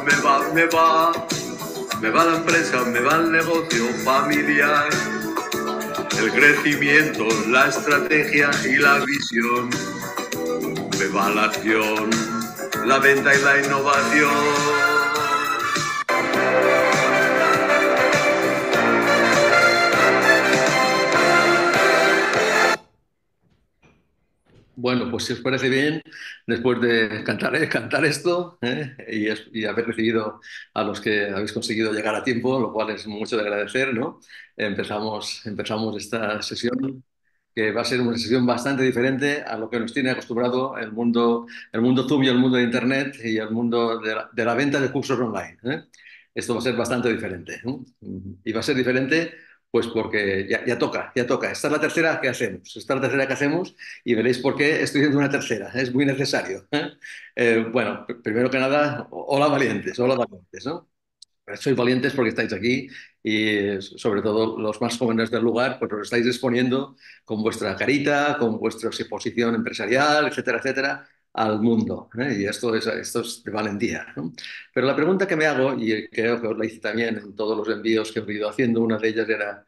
me va la empresa, me va el negocio familiar, el crecimiento, la estrategia y la visión, me va la acción, la venta y la innovación. Bueno, pues si os parece bien, después de cantar esto y haber recibido a los que habéis conseguido llegar a tiempo, lo cual es mucho de agradecer, ¿no? Empezamos esta sesión que va a ser una sesión bastante diferente a lo que nos tiene acostumbrado el mundo Zoom y el mundo de Internet y el mundo de la venta de cursos online, ¿eh? Esto va a ser bastante diferente, ¿no? Y va a ser diferente pues porque ya toca, ya toca. Esta es la tercera que hacemos, esta es la tercera que hacemos y veréis por qué estoy haciendo una tercera, es muy necesario, ¿eh? Bueno, primero que nada, hola valientes, ¿no? Sois valientes porque estáis aquí y sobre todo los más jóvenes del lugar, pues os estáis exponiendo con vuestra carita, con vuestra exposición empresarial, etcétera, etcétera, al mundo, ¿eh? Y esto es de valentía, ¿no? Pero la pregunta que me hago, y creo que os la hice también en todos los envíos que os he ido haciendo, una de ellas era,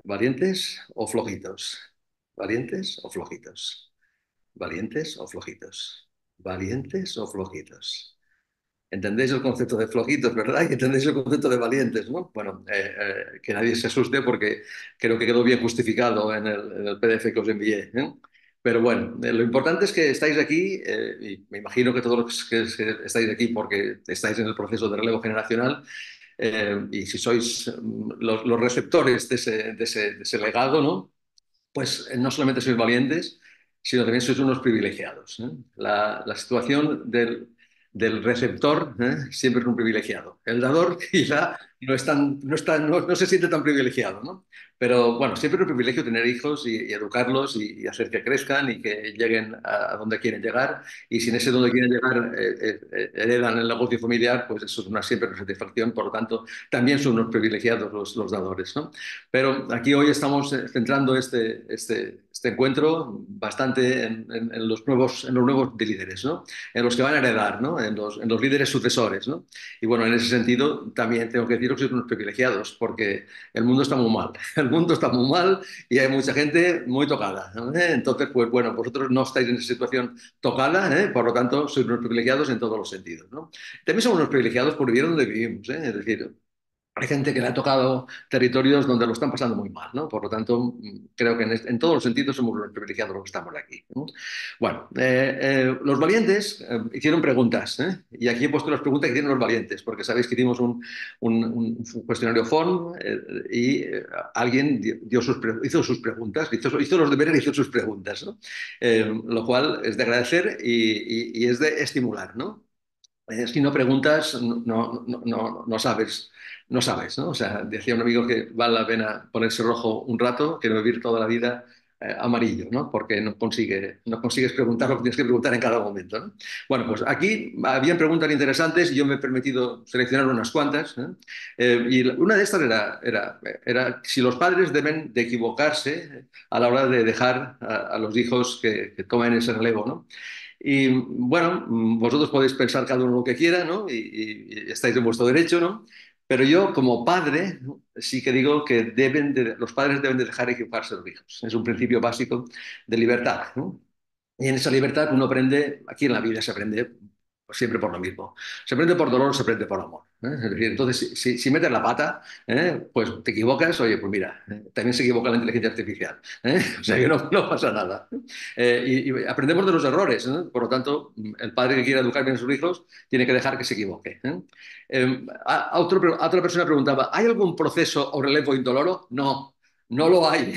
¿valientes o flojitos? ¿Valientes o flojitos? ¿Valientes o flojitos? ¿Valientes o flojitos? Entendéis el concepto de flojitos, ¿verdad? Y entendéis el concepto de valientes, ¿no? Bueno, que nadie se asuste porque creo que quedó bien justificado en el PDF que os envié, ¿eh? Pero bueno, lo importante es que estáis aquí y me imagino que todos los que estáis aquí porque estáis en el proceso de relevo generacional y si sois los receptores de ese legado, ¿no? Pues no solamente sois valientes, sino también sois unos privilegiados, ¿eh? La situación del receptor, ¿eh? Siempre es un privilegiado. El dador quizá no se siente tan privilegiado, ¿no? Pero bueno, siempre es un privilegio tener hijos y educarlos y hacer que crezcan y que lleguen a donde quieren llegar. Y si en ese donde quieren llegar heredan el negocio familiar, pues eso es siempre una satisfacción. Por lo tanto, también son unos privilegiados los dadores, ¿no? Pero aquí hoy estamos centrando este encuentro bastante en los nuevos líderes, ¿no? En los que van a heredar, ¿no? En los líderes sucesores, ¿no? Y bueno, en ese sentido también tengo que deciros que sois unos privilegiados porque el mundo está muy mal. El mundo está muy mal y hay mucha gente muy tocada, ¿no? Entonces, pues bueno, vosotros no estáis en esa situación tocada, ¿eh? Por lo tanto, sois unos privilegiados en todos los sentidos, ¿no? También somos unos privilegiados por vivir donde vivimos, ¿eh? Es decir, hay gente que le ha tocado territorios donde lo están pasando muy mal, ¿no? Por lo tanto, creo que en todos los sentidos somos los privilegiados los que estamos aquí, ¿no? Bueno, los valientes hicieron preguntas, ¿eh? Y aquí he puesto las preguntas que hicieron los valientes, porque sabéis que hicimos un cuestionario form y alguien hizo sus preguntas, hizo los deberes y hizo sus preguntas, ¿no? Lo cual es de agradecer y es de estimular, ¿no? Si no preguntas, no sabes, no sabes, ¿no? O sea, decía un amigo que vale la pena ponerse rojo un rato que no vivir toda la vida amarillo, ¿no? Porque no consigues preguntar lo que tienes que preguntar en cada momento, ¿no? Bueno, pues aquí habían preguntas interesantes y yo me he permitido seleccionar unas cuantas, ¿eh? Y una de estas era si los padres deben de equivocarse a la hora de dejar a los hijos que tomen ese relevo, ¿no? Y bueno, vosotros podéis pensar cada uno lo que quiera, ¿no? Y estáis en vuestro derecho, ¿no? Pero yo, como padre, ¿no? Sí que digo que los padres deben de dejar equivocarse a los hijos. Es un principio básico de libertad, ¿no? Y en esa libertad uno aprende, aquí en la vida se aprende siempre por lo mismo. Se aprende por dolor, se aprende por amor, ¿eh? Es decir, entonces, si metes la pata, pues te equivocas, oye, pues mira, también se equivoca la inteligencia artificial, ¿eh? O sea que no pasa nada. Y aprendemos de los errores, ¿eh? Por lo tanto, el padre que quiera educar bien a sus hijos tiene que dejar que se equivoque, ¿eh? Otra persona preguntaba, ¿hay algún proceso o relevo indoloro? No. No lo hay.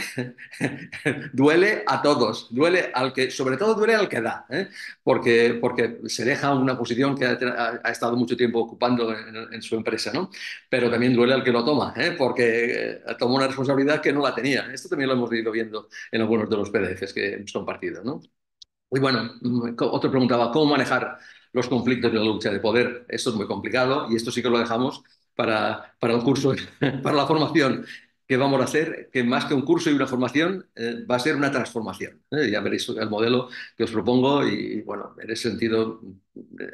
Duele a todos, duele al que, sobre todo duele al que da, ¿eh? Porque se deja una posición que ha estado mucho tiempo ocupando en su empresa, ¿no? Pero también duele al que lo toma, ¿eh? Porque toma una responsabilidad que no la tenía. Esto también lo hemos ido viendo en algunos de los PDFs que hemos compartido, ¿no? Y bueno, otro preguntaba, ¿cómo manejar los conflictos de la lucha de poder? Esto es muy complicado y esto sí que lo dejamos para el curso, para la formación. ¿qué vamos a hacer? Que más que un curso y una formación, va a ser una transformación. Ya veréis el modelo que os propongo y, bueno, en ese sentido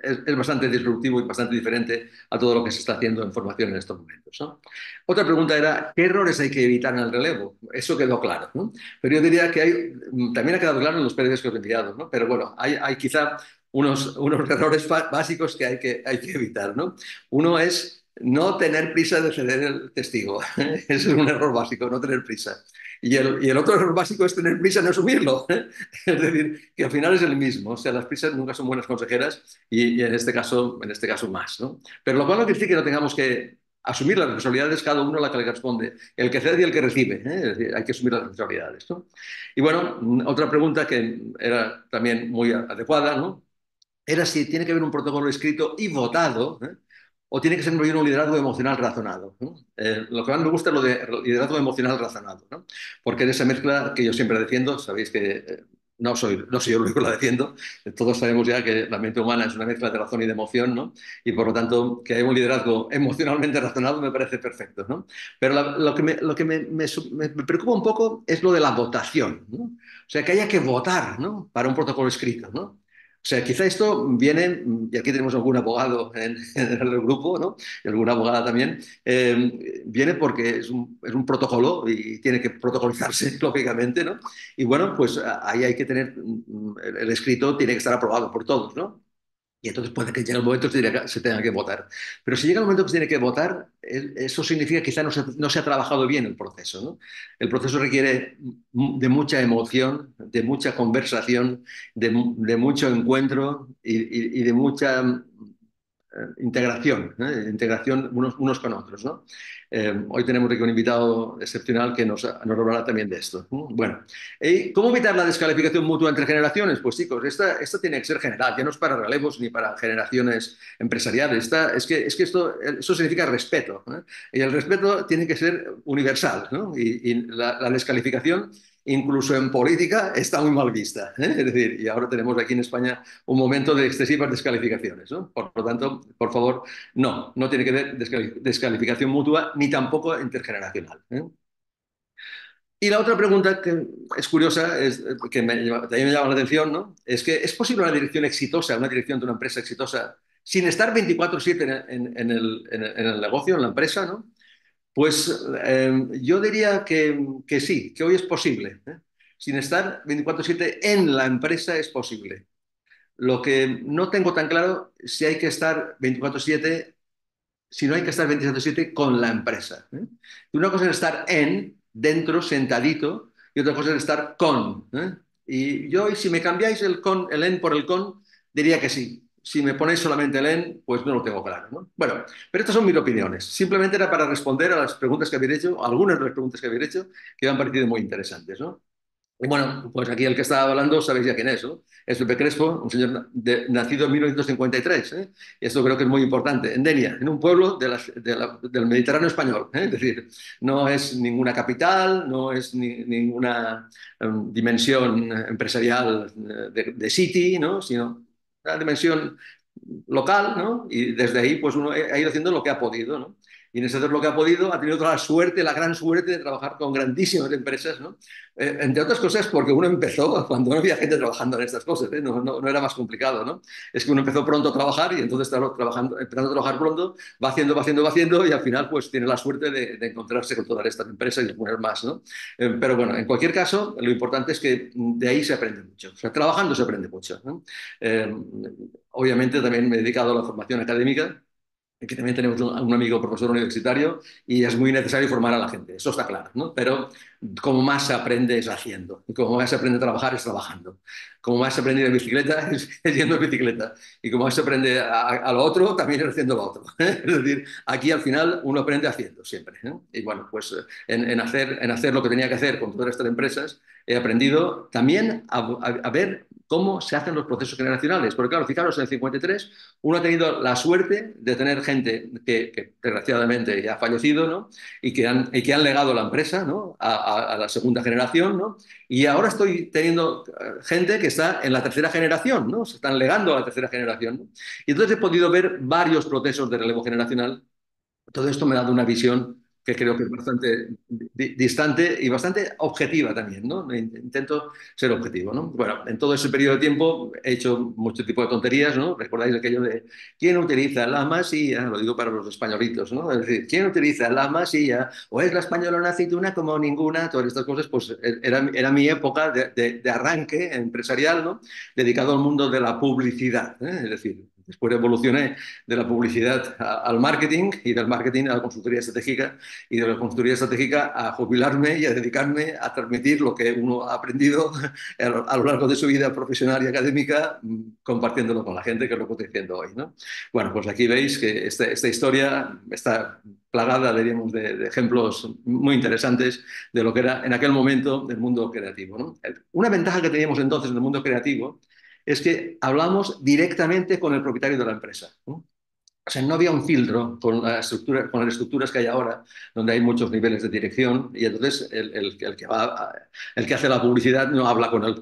es bastante disruptivo y bastante diferente a todo lo que se está haciendo en formación en estos momentos, ¿no? Otra pregunta era, ¿qué errores hay que evitar en el relevo? Eso quedó claro, ¿no? Pero yo diría que hay, también ha quedado claro en los PDFs que os he enviado, ¿no? Pero bueno, hay quizá unos errores básicos que hay que evitar, ¿no? Uno es no tener prisa de ceder el testigo. Ese es un error básico, no tener prisa. Y el otro error básico es tener prisa en asumirlo. Es decir, que al final es el mismo. O sea, las prisas nunca son buenas consejeras y en este caso más, ¿no? Pero lo cual no quiere decir que no tengamos que asumir las responsabilidades cada uno a la que le corresponde, el que cede y el que recibe, ¿eh? Es decir, hay que asumir las responsabilidades, ¿no? Y bueno, otra pregunta que era también muy adecuada, ¿no? Era si tiene que haber un protocolo escrito y votado, ¿eh? O tiene que ser más bien un liderazgo emocional razonado, ¿no? Lo que más me gusta es lo de liderazgo emocional razonado, ¿no? Porque en esa mezcla que yo siempre defiendo, sabéis que no soy yo el único que la defiendo, todos sabemos ya que la mente humana es una mezcla de razón y de emoción, ¿no? Y por lo tanto, que haya un liderazgo emocionalmente razonado me parece perfecto, ¿no? Pero lo que me preocupa un poco es lo de la votación, ¿no? O sea, que haya que votar, ¿no? Para un protocolo escrito, ¿no? O sea, quizá esto viene, y aquí tenemos algún abogado en el grupo, ¿no? Y alguna abogada también, viene porque es un protocolo y tiene que protocolizarse, lógicamente, ¿no? Y bueno, pues ahí hay que tener, el escrito tiene que estar aprobado por todos, ¿no? Y entonces puede que llegue el momento que se tenga que votar. Pero si llega el momento que se tiene que votar, eso significa que quizá no se ha trabajado bien el proceso, ¿no? El proceso requiere de mucha emoción, de mucha conversación, de mucho encuentro y de mucha integración, ¿eh? Integración unos con otros, ¿no? Hoy tenemos aquí un invitado excepcional que nos hablará también de esto. Bueno, ¿cómo evitar la descalificación mutua entre generaciones? Pues chicos, esta tiene que ser general, ya no es para relevos ni para generaciones empresariales. Es que eso significa respeto, ¿eh? Y el respeto tiene que ser universal, ¿no? Y la descalificación, incluso en política, está muy mal vista, ¿eh? Es decir, y ahora tenemos aquí en España un momento de excesivas descalificaciones, ¿no? Por lo tanto, por favor, no tiene que haber descalificación mutua ni tampoco intergeneracional, ¿eh? Y la otra pregunta que es curiosa, también me llama la atención, ¿no? Es que ¿es posible una dirección exitosa, una dirección de una empresa exitosa, sin estar 24/7 en el negocio, en la empresa, ¿no? Pues yo diría que sí, que hoy es posible, ¿eh? Sin estar 24/7 en la empresa es posible. Lo que no tengo tan claro si hay que estar 24/7, si no hay que estar 24/7 con la empresa, ¿eh? Una cosa es estar dentro, sentadito, y otra cosa es estar con, ¿eh? Y yo, y si me cambiáis el en por el con, diría que sí. Si me ponéis solamente el en, pues no lo tengo claro, ¿no? Bueno, pero estas son mis opiniones. Simplemente era para responder a las preguntas que habéis hecho, algunas de las preguntas que habéis hecho, que me han parecido muy interesantes, ¿no? Y bueno, pues aquí el que estaba hablando sabéis ya quién es, ¿no? Es Pepe Crespo, un señor nacido en 1953, ¿eh? Y esto creo que es muy importante, en Denia, en un pueblo del Mediterráneo español, ¿eh? Es decir, no es ninguna capital, no es ninguna dimensión empresarial de City, ¿no? Sino una dimensión local, ¿no? Y desde ahí pues uno ha ido haciendo lo que ha podido, ¿no? Y en ese hacer lo que ha podido, ha tenido toda la suerte, la gran suerte de trabajar con grandísimas empresas, ¿no? Entre otras cosas porque uno empezó cuando no había gente trabajando en estas cosas, ¿eh? No era más complicado, ¿no? Es que uno empezó pronto a trabajar y entonces empezando a trabajar pronto, va haciendo y al final pues tiene la suerte de encontrarse con todas estas empresas y de poner más, ¿no? Pero bueno, en cualquier caso, lo importante es que de ahí se aprende mucho. O sea, trabajando se aprende mucho, ¿no? Obviamente también me he dedicado a la formación académica, que también tenemos un amigo profesor universitario y es muy necesario formar a la gente, eso está claro, ¿no? Pero como más se aprende es haciendo, y como más se aprende a trabajar es trabajando, como más se aprende a ir en bicicleta es yendo en bicicleta, y como más se aprende a lo otro también es haciendo lo otro, ¿eh? Es decir, aquí al final uno aprende haciendo siempre, ¿eh? Y bueno, pues en hacer lo que tenía que hacer con todas estas empresas, he aprendido también a ver cómo se hacen los procesos generacionales, porque claro, fijaros, en el 53 uno ha tenido la suerte de tener gente que desgraciadamente ya ha fallecido, ¿no? Y que han legado la empresa, ¿no? A la segunda generación, ¿no? Y ahora estoy teniendo gente que está en la tercera generación, ¿no? Se están legando a la tercera generación, ¿no? Y entonces he podido ver varios procesos de relevo generacional. Todo esto me ha dado una visión que creo que es bastante distante y bastante objetiva también, ¿no? Intento ser objetivo, ¿no? Bueno, en todo ese periodo de tiempo he hecho mucho tipo de tonterías, ¿no? ¿Recordáis aquello de quién utiliza la masía? Lo digo para los españolitos, ¿no? Es decir, ¿quién utiliza la masía? ¿O es la española una aceituna como ninguna? Todas estas cosas, pues era mi época de arranque empresarial, ¿no? Dedicado al mundo de la publicidad, ¿eh? Es decir, después evolucioné de la publicidad al marketing y del marketing a la consultoría estratégica y de la consultoría estratégica a jubilarme y a dedicarme a transmitir lo que uno ha aprendido a lo largo de su vida profesional y académica, compartiéndolo con la gente, que es lo que estoy haciendo hoy, ¿no? Bueno, pues aquí veis que esta historia está plagada, diríamos, de ejemplos muy interesantes de lo que era en aquel momento el mundo creativo, ¿no? Una ventaja que teníamos entonces en el mundo creativo es que hablamos directamente con el propietario de la empresa, ¿no? O sea, no había un filtro con las estructuras que hay ahora, donde hay muchos niveles de dirección, y entonces el que hace la publicidad no habla con el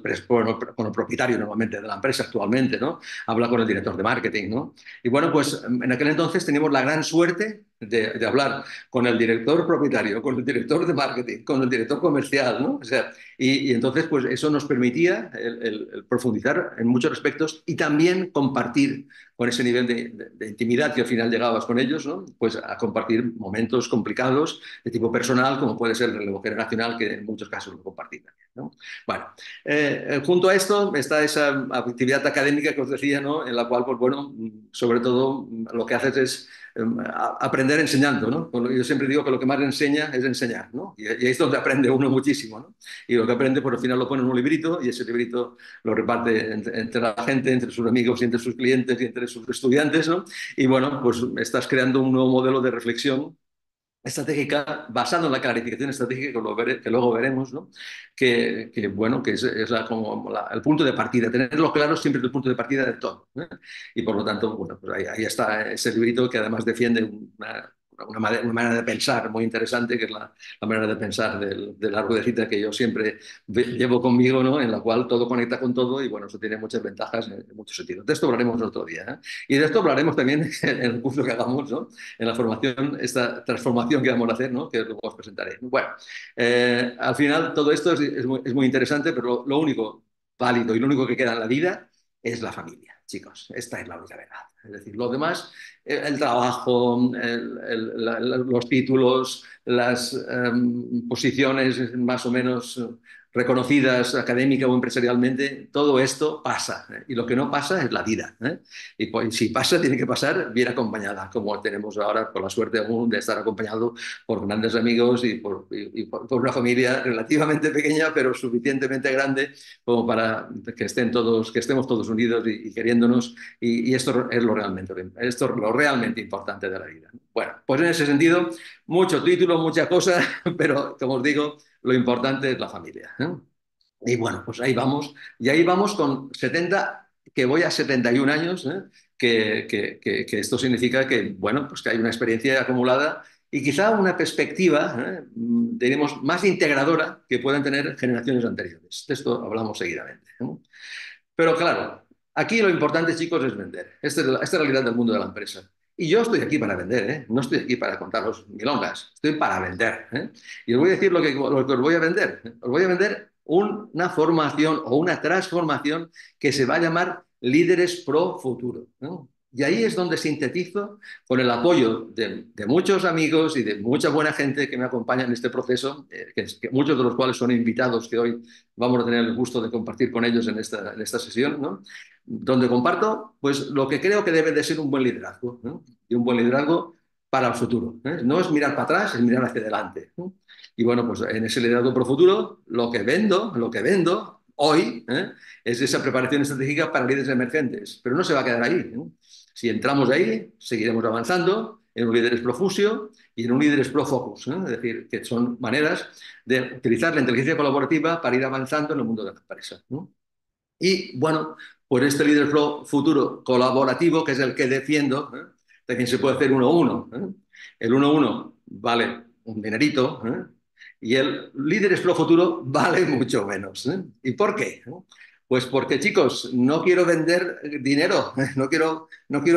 propietario normalmente de la empresa actualmente, ¿no? Habla con el director de marketing, ¿no? Y bueno, pues en aquel entonces teníamos la gran suerte de hablar con el director propietario, con el director de marketing, con el director comercial, ¿no? O sea, y entonces pues eso nos permitía el profundizar en muchos aspectos y también compartir con ese nivel de intimidad que al final llegabas con ellos, ¿no? Pues a compartir momentos complicados de tipo personal, como puede ser el relevo generacional, que en muchos casos lo compartí también, ¿no? Bueno, junto a esto está esa actividad académica que os decía, ¿no? En la cual, pues bueno, sobre todo lo que haces es aprender enseñando, ¿no? Yo siempre digo que lo que más enseña es enseñar, ¿no? Y ahí es donde aprende uno muchísimo, ¿no? Y lo que aprende, por al final lo pone en un librito y ese librito lo reparte entre la gente, entre sus amigos y entre sus clientes y entre sus estudiantes, ¿no? Y bueno, pues estás creando un nuevo modelo de reflexión estratégica basado en la clarificación estratégica que luego veremos, ¿no? Bueno, que es el punto de partida. Tenerlo claro siempre es el punto de partida de todo, ¿eh? Y por lo tanto, bueno, pues ahí está ese librito que además defiende una manera de pensar muy interesante, que es la manera de pensar de la ruedecita que yo siempre llevo conmigo, ¿no? En la cual todo conecta con todo y bueno, eso tiene muchas ventajas en muchos sentidos. De esto hablaremos otro día, ¿eh? Y de esto hablaremos también en el curso que hagamos, ¿no? En la formación, esta transformación que vamos a hacer, ¿no? Que luego os presentaré. Bueno, al final todo esto es muy interesante, pero lo único válido y lo único que queda en la vida es la familia, chicos. Esta es la única verdad. Es decir, lo demás, el trabajo, los títulos, las posiciones más o menos reconocidas académica o empresarialmente, todo esto pasa, ¿eh? Y lo que no pasa es la vida, ¿eh? Y pues, si pasa, tiene que pasar bien acompañada, como tenemos ahora, por la suerte aún de estar acompañado por grandes amigos por una familia relativamente pequeña, pero suficientemente grande como para que que estemos todos unidos y queriéndonos. Y esto es esto es lo realmente importante de la vida. Bueno, pues en ese sentido, mucho título, mucha cosa, pero como os digo, lo importante es la familia, ¿eh? Y bueno, pues ahí vamos. Y ahí vamos con 70, que voy a 71 años, ¿eh? Que esto significa que, bueno, pues que hay una experiencia acumulada y quizá una perspectiva, diremos, más integradora que puedan tener generaciones anteriores. De esto hablamos seguidamente, ¿no? Pero claro, aquí lo importante, chicos, es vender. Esta es la realidad del mundo de la empresa. Y yo estoy aquí para vender, ¿eh? No estoy aquí para contaros milongas, estoy para vender, ¿eh? Y os voy a decir lo que os voy a vender. Os voy a vender una formación o una transformación que se va a llamar Líderes Pro Futuro, ¿no? Y ahí es donde sintetizo, con el apoyo de muchos amigos y de mucha buena gente que me acompaña en este proceso, que muchos de los cuales son invitados que hoy vamos a tener el gusto de compartir con ellos en esta sesión, ¿no? Donde comparto pues, lo que creo que debe de ser un buen liderazgo, ¿no? Y un buen liderazgo para el futuro, ¿eh? No es mirar para atrás, es mirar hacia adelante, ¿no? Y bueno, pues en ese liderazgo para el futuro, lo que vendo hoy, ¿eh? Es esa preparación estratégica para líderes emergentes, pero no se va a quedar ahí, ¿no? Si entramos ahí, seguiremos avanzando en un líderes profusio y en un líderes pro focus, ¿eh? Es decir, que son maneras de utilizar la inteligencia colaborativa para ir avanzando en el mundo de la empresa, ¿no? Y bueno, por este líder flow futuro colaborativo, que es el que defiendo, ¿eh? También se puede hacer uno a uno, ¿eh? El uno a uno vale un dinerito, ¿eh? Y el líder flow futuro vale mucho menos, ¿eh? ¿Y por qué? Pues porque, chicos, no quiero vender dinero, no quiero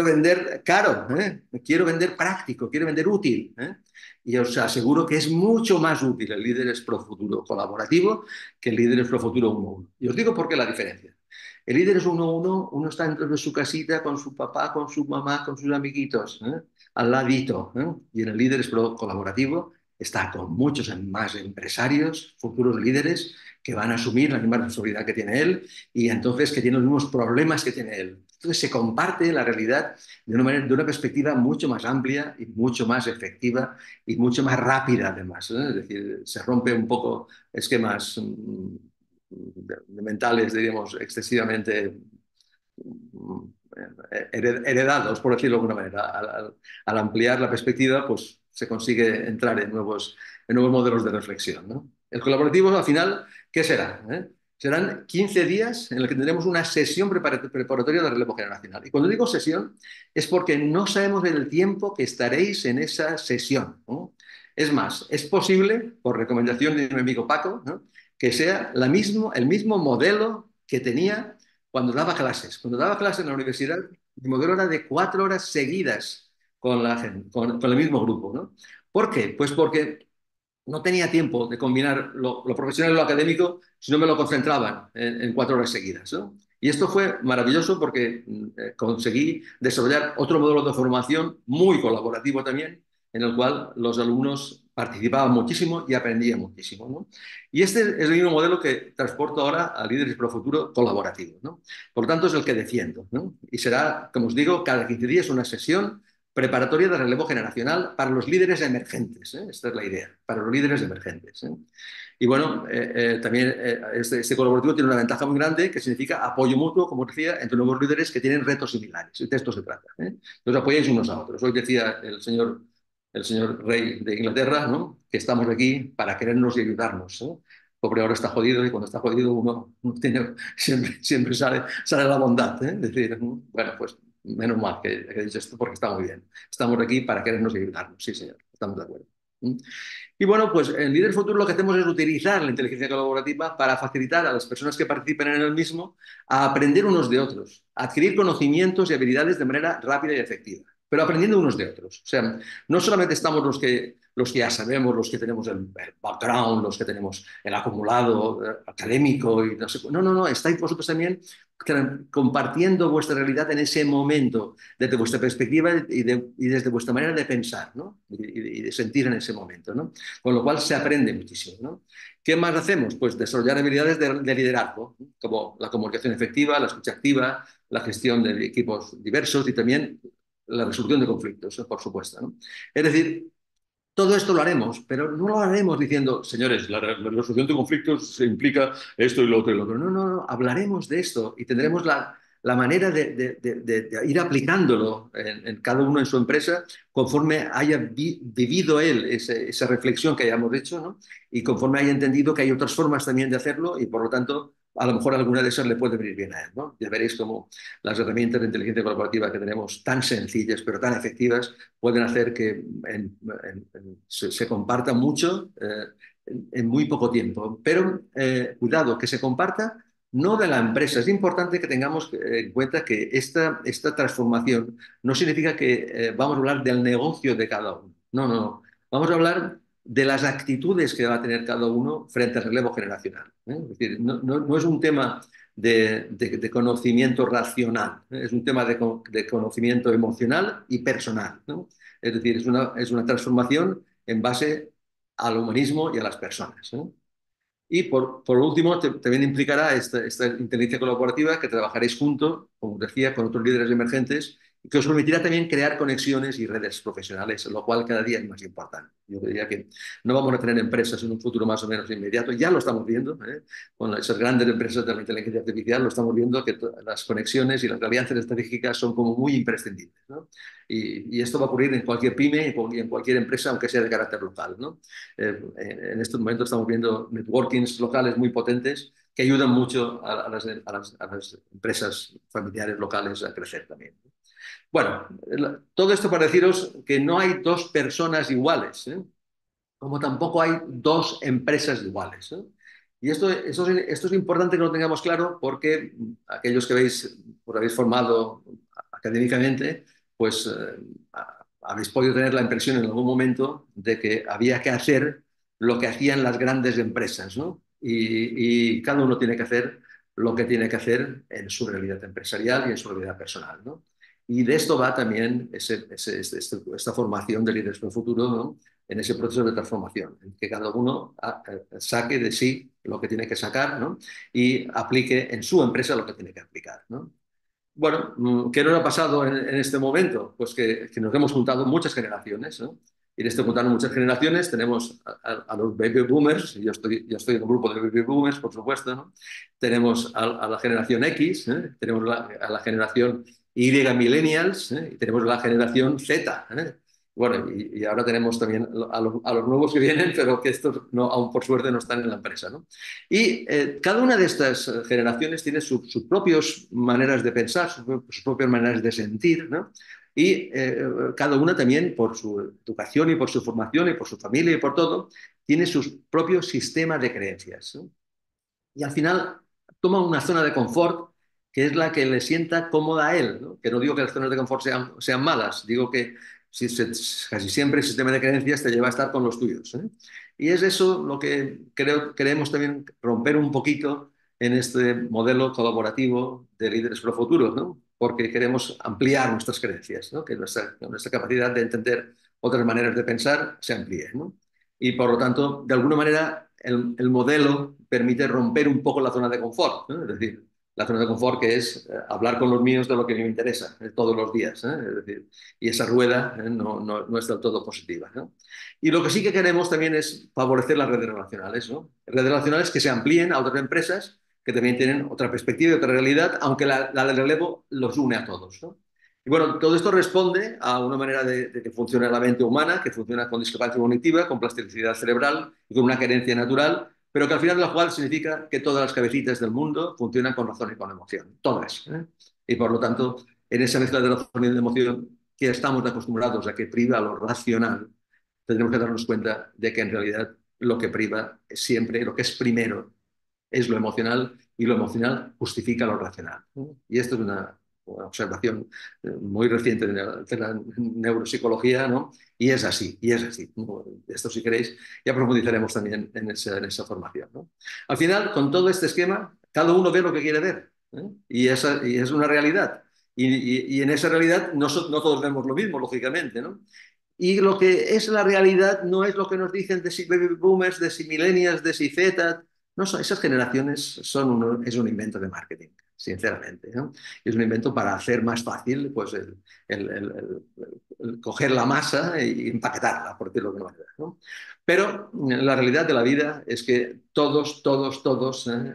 vender caro, ¿eh? Quiero vender práctico, quiero vender útil, ¿eh? Y os aseguro que es mucho más útil el Líderes Pro Futuro colaborativo que el Líderes Pro Futuro 1-1. Y os digo por qué la diferencia. El Líderes 1-1, uno está dentro de su casita con su papá, con su mamá, con sus amiguitos, ¿eh? Al ladito, ¿eh? Y en el Líderes Pro colaborativo está con muchos más empresarios, futuros líderes, que van a asumir la misma responsabilidad que tiene él y entonces que tienen los mismos problemas que tiene él. Entonces se comparte la realidad de una perspectiva mucho más amplia y mucho más efectiva y mucho más rápida además, ¿eh? Es decir, se rompe un poco esquemas mentales, diríamos, excesivamente heredados, por decirlo de alguna manera. Al ampliar la perspectiva, pues se consigue entrar en nuevos modelos de reflexión, ¿no? El colaborativo, al final, ¿qué será? ¿Eh? Serán 15 días en los que tendremos una sesión preparatoria de relevo generacional. Y cuando digo sesión, es porque no sabemos el tiempo que estaréis en esa sesión, ¿no? Es más, es posible, por recomendación de mi amigo Paco, ¿no?, que sea el mismo modelo que tenía cuando daba clases. Cuando daba clases en la universidad, mi modelo era de 4 horas seguidas con la gente, con el mismo grupo, ¿no? ¿Por qué? Pues porque no tenía tiempo de combinar lo profesional y lo académico si no me lo concentraban en 4 horas seguidas, ¿no? Y esto fue maravilloso porque conseguí desarrollar otro modelo de formación muy colaborativo también, en el cual los alumnos participaban muchísimo y aprendían muchísimo, ¿no? Y este es el mismo modelo que transporto ahora a Líderes Pro Futuro colaborativo, ¿no? Por lo tanto, es el que defiendo, ¿no? Y será, como os digo, cada 15 días una sesión preparatoria de relevo generacional para los líderes emergentes, ¿eh? Esta es la idea, para los líderes emergentes, ¿eh? Y bueno, también este colaborativo tiene una ventaja muy grande que significa apoyo mutuo, como decía, entre nuevos líderes que tienen retos similares. Y de esto se trata, ¿eh? Nos apoyáis unos a otros. Hoy decía el señor rey de Inglaterra, ¿no?, que estamos aquí para querernos y ayudarnos, ¿eh? Pobre ahora está jodido y cuando está jodido uno tiene, siempre sale la bondad, ¿eh? Es decir, bueno, pues menos mal que he dicho esto porque está muy bien. Estamos aquí para querernos y ayudarnos, sí, señor, estamos de acuerdo. Y bueno, pues en Líder Futuro lo que hacemos es utilizar la inteligencia colaborativa para facilitar a las personas que participen en el mismo a aprender unos de otros, a adquirir conocimientos y habilidades de manera rápida y efectiva, pero aprendiendo unos de otros. O sea, no solamente estamos los que ya sabemos, los que tenemos el background, los que tenemos el acumulado académico y no sé. No, no, no, estáis vosotros también compartiendo vuestra realidad en ese momento, desde vuestra perspectiva y desde vuestra manera de pensar, ¿no?, y de sentir en ese momento, ¿no? Con lo cual se aprende muchísimo, ¿no? ¿Qué más hacemos? Pues desarrollar habilidades de liderazgo, ¿no?, como la comunicación efectiva, la escucha activa, la gestión de equipos diversos y también la resolución de conflictos, por supuesto, ¿no? Es decir, todo esto lo haremos, pero no lo haremos diciendo, señores, la resolución de conflictos se implica esto y lo otro y lo otro. No, no, no, hablaremos de esto y tendremos la manera de ir aplicándolo en cada uno en su empresa conforme haya vivido él esa reflexión que hayamos hecho, ¿no?, y conforme haya entendido que hay otras formas también de hacerlo y por lo tanto a lo mejor alguna de esas le puede venir bien a él, ¿no? Ya veréis cómo las herramientas de inteligencia colaborativa que tenemos tan sencillas pero tan efectivas pueden hacer que se comparta mucho en muy poco tiempo. Pero cuidado, que se comparta no de la empresa. Es importante que tengamos en cuenta que esta transformación no significa que vamos a hablar del negocio de cada uno. No, no, no. Vamos a hablar de las actitudes que va a tener cada uno frente al relevo generacional, ¿eh? Es decir, no es un tema de conocimiento racional, ¿eh? Es un tema de conocimiento emocional y personal, ¿no? Es decir, es una transformación en base al humanismo y a las personas, ¿eh? Y por último, también implicará esta inteligencia colaborativa que trabajaréis junto, como decía, con otros líderes emergentes y que os permitirá también crear conexiones y redes profesionales, lo cual cada día es más importante. Yo diría que no vamos a tener empresas en un futuro más o menos inmediato, ya lo estamos viendo, ¿eh? Con esas grandes empresas de la inteligencia artificial, lo estamos viendo que las conexiones y las alianzas estratégicas son como muy imprescindibles, ¿no? Y esto va a ocurrir en cualquier pyme y en cualquier empresa, aunque sea de carácter local, ¿no? En estos momentos estamos viendo networkings locales muy potentes que ayudan mucho a las empresas familiares locales a crecer también. Bueno, todo esto para deciros que no hay dos personas iguales, ¿eh?, como tampoco hay dos empresas iguales, ¿eh? Y esto es importante que lo tengamos claro porque aquellos que pues habéis formado académicamente, pues habéis podido tener la impresión en algún momento de que había que hacer lo que hacían las grandes empresas, ¿no? Y cada uno tiene que hacer lo que tiene que hacer en su realidad empresarial y en su realidad personal, ¿no? Y de esto va también esta formación de líderes para el futuro, ¿no? En ese proceso de transformación, en que cada uno saque de sí lo que tiene que sacar, ¿no? Y aplique en su empresa lo que tiene que aplicar, ¿no? Bueno, ¿qué nos ha pasado en este momento? Pues que nos hemos juntado muchas generaciones, ¿no? Y en este juntando muchas generaciones tenemos a los baby boomers, yo estoy en un grupo de baby boomers, por supuesto, ¿no? Tenemos a la generación X, ¿eh? Tenemos a la generación Y millennials, ¿eh? Y tenemos la generación Z, ¿eh? Bueno, y ahora tenemos también a los nuevos que vienen, pero que estos no, aún por suerte no están en la empresa, ¿no? Y cada una de estas generaciones tiene sus propias maneras de pensar, sus propias maneras de sentir, ¿no? Y cada una también, por su educación y por su formación y por su familia y por todo, tiene sus propios sistemas de creencias, ¿no? Y al final toma una zona de confort que es la que le sienta cómoda a él, ¿no? Que no digo que las zonas de confort sean malas, digo que casi siempre el sistema de creencias te lleva a estar con los tuyos, ¿eh? Y es eso lo que queremos también romper un poquito en este modelo colaborativo de líderes pro futuro, ¿no? Porque queremos ampliar nuestras creencias, ¿no? Que nuestra capacidad de entender otras maneras de pensar se amplíe, ¿no? Y por lo tanto, de alguna manera, el modelo permite romper un poco la zona de confort, ¿no? Es decir, la zona de confort que es hablar con los míos de lo que me interesa todos los días, ¿eh? Es decir, y esa rueda no es del todo positiva, ¿no? Y lo que sí que queremos también es favorecer las redes relacionales, ¿no? Redes relacionales que se amplíen a otras empresas que también tienen otra perspectiva y otra realidad, aunque la del relevo los une a todos, ¿no? Y bueno, todo esto responde a una manera de que funcione la mente humana, que funciona con discapacidad cognitiva, con plasticidad cerebral y con una carencia natural, pero que al final de la cual significa que todas las cabecitas del mundo funcionan con razón y con emoción, todas, ¿eh? Y por lo tanto, en esa mezcla de razón y de emoción que estamos acostumbrados a que priva lo racional, tendremos que darnos cuenta de que en realidad lo que priva es siempre, lo que es primero, es lo emocional y lo emocional justifica lo racional. Y esto es una observación muy reciente de la neuropsicología, ¿no? Y es así, y es así. Esto, si queréis, ya profundizaremos también en esa formación, ¿no? Al final, con todo este esquema, cada uno ve lo que quiere ver, ¿eh? Y es una realidad. Y en esa realidad no todos vemos lo mismo, lógicamente, ¿no? Y lo que es la realidad no es lo que nos dicen de si baby boomers, de si millennials, de si Z. No son, esas generaciones es un invento de marketing, sinceramente, ¿no? Es un invento para hacer más fácil pues, el- el- el coger la masa y empaquetarla, por decirlo de alguna manera, ¿no? Pero la realidad de la vida es que todos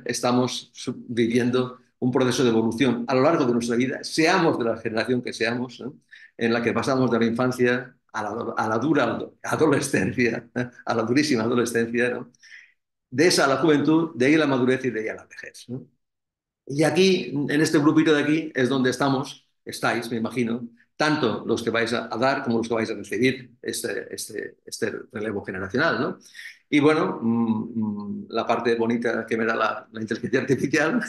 estamos viviendo un proceso de evolución a lo largo de nuestra vida, seamos de la generación que seamos, ¿no? En la que pasamos de la infancia a la dura adolescencia, a la durísima adolescencia, ¿no? De esa a la juventud, de ahí a la madurez y de ahí a la vejez, ¿no? Y aquí, en este grupito de aquí, es donde estáis, me imagino, tanto los que vais a dar como los que vais a recibir este relevo generacional, ¿no? Y bueno, la parte bonita que me da la inteligencia artificial,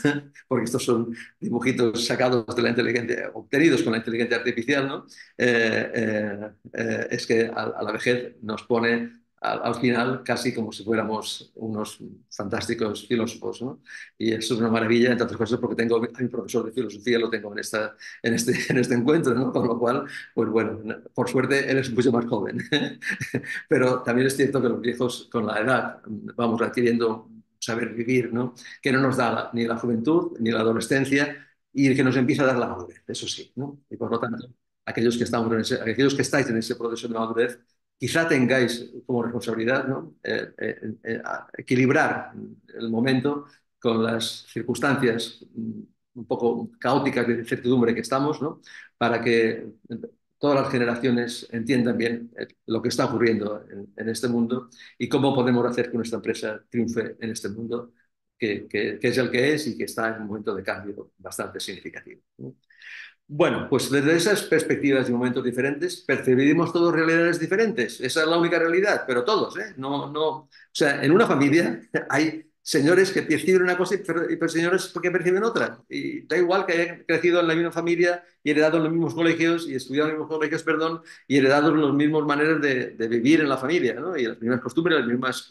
porque estos son dibujitos sacados de la inteligencia, obtenidos con la inteligencia artificial, ¿no? Es que a la vejez nos pone al final casi como si fuéramos unos fantásticos filósofos, ¿no? Y eso es una maravilla, entre otras cosas, porque tengo a mi profesor de filosofía, lo tengo en este encuentro, ¿no? Con lo cual, pues bueno, por suerte él es mucho más joven. Pero también es cierto que los viejos, con la edad, vamos adquiriendo saber vivir, ¿no? Que no nos da ni la juventud ni la adolescencia y que nos empieza a dar la madurez, eso sí, ¿no? Y por lo tanto, aquellos que estáis en ese proceso de madurez, quizá tengáis como responsabilidad, ¿no? Equilibrar el momento con las circunstancias un poco caóticas de incertidumbre que estamos, ¿no? Para que todas las generaciones entiendan bien lo que está ocurriendo en este mundo y cómo podemos hacer que nuestra empresa triunfe en este mundo, que es el que es y que está en un momento de cambio bastante significativo, ¿no? Bueno, pues desde esas perspectivas y momentos diferentes percibimos todos realidades diferentes. Esa es la única realidad, pero todos, ¿eh? No, no, o sea, en una familia hay señores que perciben una cosa y señores que perciben otra. Y da igual que hayan crecido en la misma familia y heredado en los mismos colegios y estudiado en los mismos colegios, perdón, y heredado en las mismas maneras de vivir en la familia, ¿no? Y las mismas costumbres, los mismos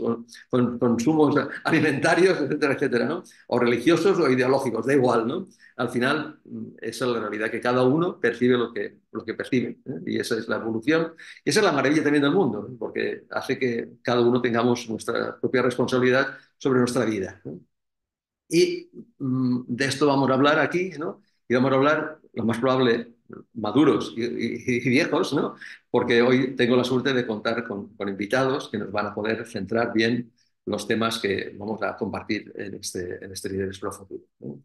consumos alimentarios, etcétera, etcétera, ¿no? O religiosos o ideológicos, da igual, ¿no? Al final, esa es la realidad, que cada uno percibe lo que percibe, ¿eh? Y esa es la evolución. Y esa es la maravilla también del mundo, ¿no? Porque hace que cada uno tengamos nuestra propia responsabilidad sobre nuestra vida, ¿no? Y de esto vamos a hablar aquí, ¿no? Y vamos a hablar, lo más probable, maduros y viejos, ¿no? Porque hoy tengo la suerte de contar con invitados que nos van a poder centrar bien los temas que vamos a compartir en este Líderes Pro Futuro, ¿no?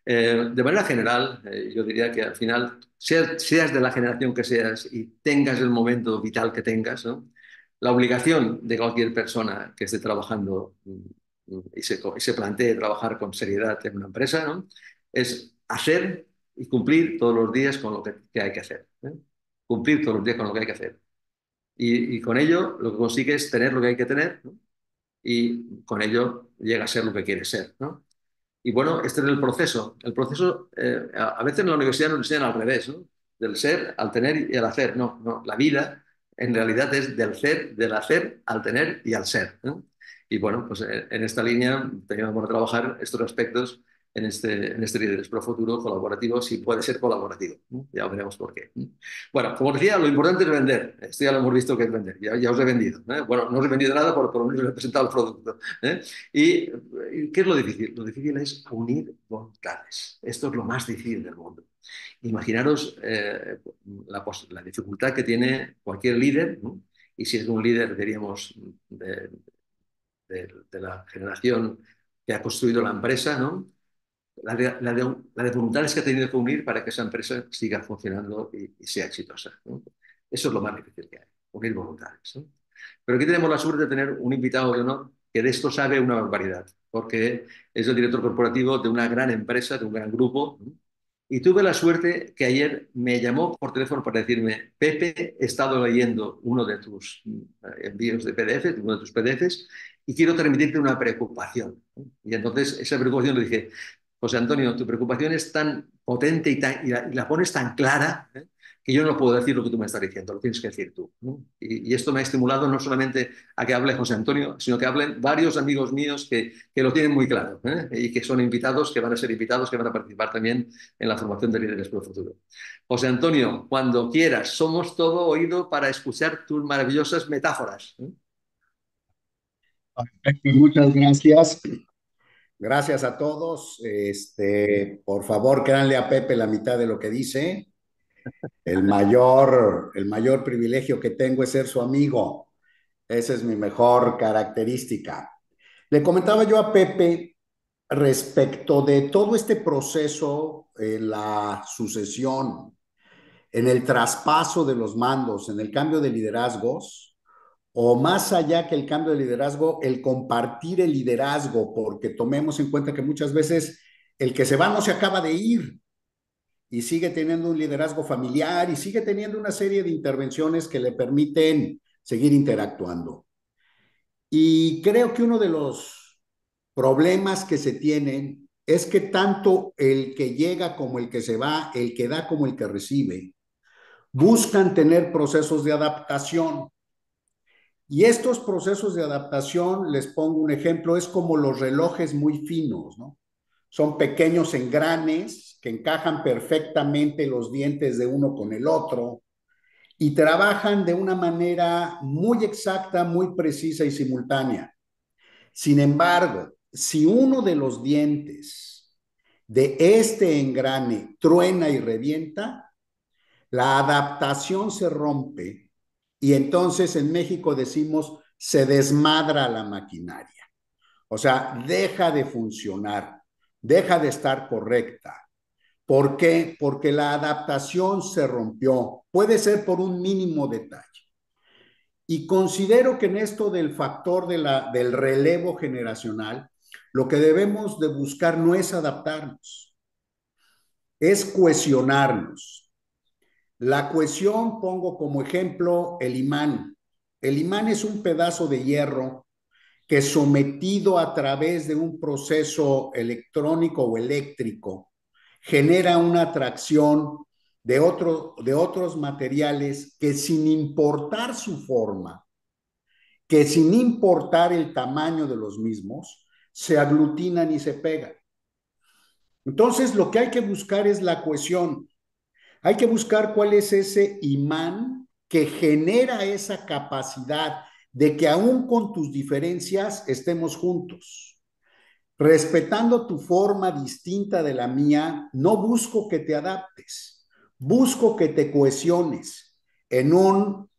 De manera general, yo diría que al final, seas de la generación que seas y tengas el momento vital que tengas, ¿no? La obligación de cualquier persona que esté trabajando y se plantee trabajar con seriedad en una empresa, ¿no? Es hacer y cumplir todos los días con lo que hay que hacer, ¿eh? Cumplir todos los días con lo que hay que hacer. Y con ello lo que consigue es tener lo que hay que tener, ¿no? Y con ello llega a ser lo que quiere ser, ¿no? Y bueno, este es el proceso. El proceso, a veces en la universidad nos enseñan al revés, ¿no? Del ser al tener y al hacer. No, no, la vida en realidad es del ser, del hacer al tener y al ser, ¿no? Y bueno, pues en esta línea teníamos que trabajar estos aspectos en este Líderes Pro Futuro colaborativo, si puede ser colaborativo, ¿no? Ya veremos por qué, ¿no? Bueno, como decía, lo importante es vender. Esto ya lo hemos visto que es vender. Ya os he vendido, ¿eh? Bueno, no os he vendido nada, por lo menos he presentado el producto, ¿eh? ¿Y qué es lo difícil? Lo difícil es unir voluntades. Esto es lo más difícil del mundo. Imaginaros la dificultad que tiene cualquier líder, ¿no? Y si es un líder, diríamos, de la generación que ha construido la empresa, ¿no? La de voluntades que ha tenido que unir para que esa empresa siga funcionando y sea exitosa, ¿no? Eso es lo más difícil que hay, unir voluntades, ¿no? Pero aquí tenemos la suerte de tener un invitado de honor que de esto sabe una barbaridad, porque es el director corporativo de una gran empresa, de un gran grupo, ¿no? Y tuve la suerte que ayer me llamó por teléfono para decirme: Pepe, he estado leyendo uno de tus envíos de PDF, uno de tus PDFs, y quiero transmitirte una preocupación, ¿no? Y entonces esa preocupación le dije: José Antonio, tu preocupación es tan potente y la pones tan clara, ¿eh? Que yo no puedo decir lo que tú me estás diciendo, lo tienes que decir tú, ¿no? Y esto me ha estimulado no solamente a que hable José Antonio, sino que hablen varios amigos míos que lo tienen muy claro, ¿eh? Y que son invitados, que van a ser invitados, que van a participar también en la formación de Líderes para el Futuro. José Antonio, cuando quieras, somos todo oído para escuchar tus maravillosas metáforas, ¿eh? Perfecto, muchas gracias. Gracias a todos. Por favor, créanle a Pepe la mitad de lo que dice. El mayor privilegio que tengo es ser su amigo. Esa es mi mejor característica. Le comentaba yo a Pepe respecto de todo este proceso, la sucesión, en el traspaso de los mandos, en el cambio de liderazgos, o más allá que el cambio de liderazgo, el compartir el liderazgo, porque tomemos en cuenta que muchas veces el que se va no se acaba de ir y sigue teniendo un liderazgo familiar y sigue teniendo una serie de intervenciones que le permiten seguir interactuando. Y creo que uno de los problemas que se tienen es que tanto el que llega como el que se va, el que da como el que recibe, buscan tener procesos de adaptación. Y estos procesos de adaptación, les pongo un ejemplo, es como los relojes muy finos, ¿no? Son pequeños engranes que encajan perfectamente los dientes de uno con el otro y trabajan de una manera muy exacta, muy precisa y simultánea. Sin embargo, si uno de los dientes de este engrane truena y revienta, la adaptación se rompe y entonces en México decimos se desmadra la maquinaria. O sea, deja de funcionar, deja de estar correcta. ¿Por qué? Porque la adaptación se rompió. Puede ser por un mínimo detalle. Y considero que en esto del factor del relevo generacional, lo que debemos de buscar no es adaptarnos, es cohesionarnos. La cohesión, pongo como ejemplo el imán. El imán es un pedazo de hierro que sometido a través de un proceso electrónico o eléctrico genera una atracción de otros materiales que sin importar su forma, que sin importar el tamaño de los mismos, se aglutinan y se pegan. Entonces, lo que hay que buscar es la cohesión. Hay que buscar cuál es ese imán que genera esa capacidad de que aún con tus diferencias estemos juntos. Respetando tu forma distinta de la mía, no busco que te adaptes, busco que te cohesiones en un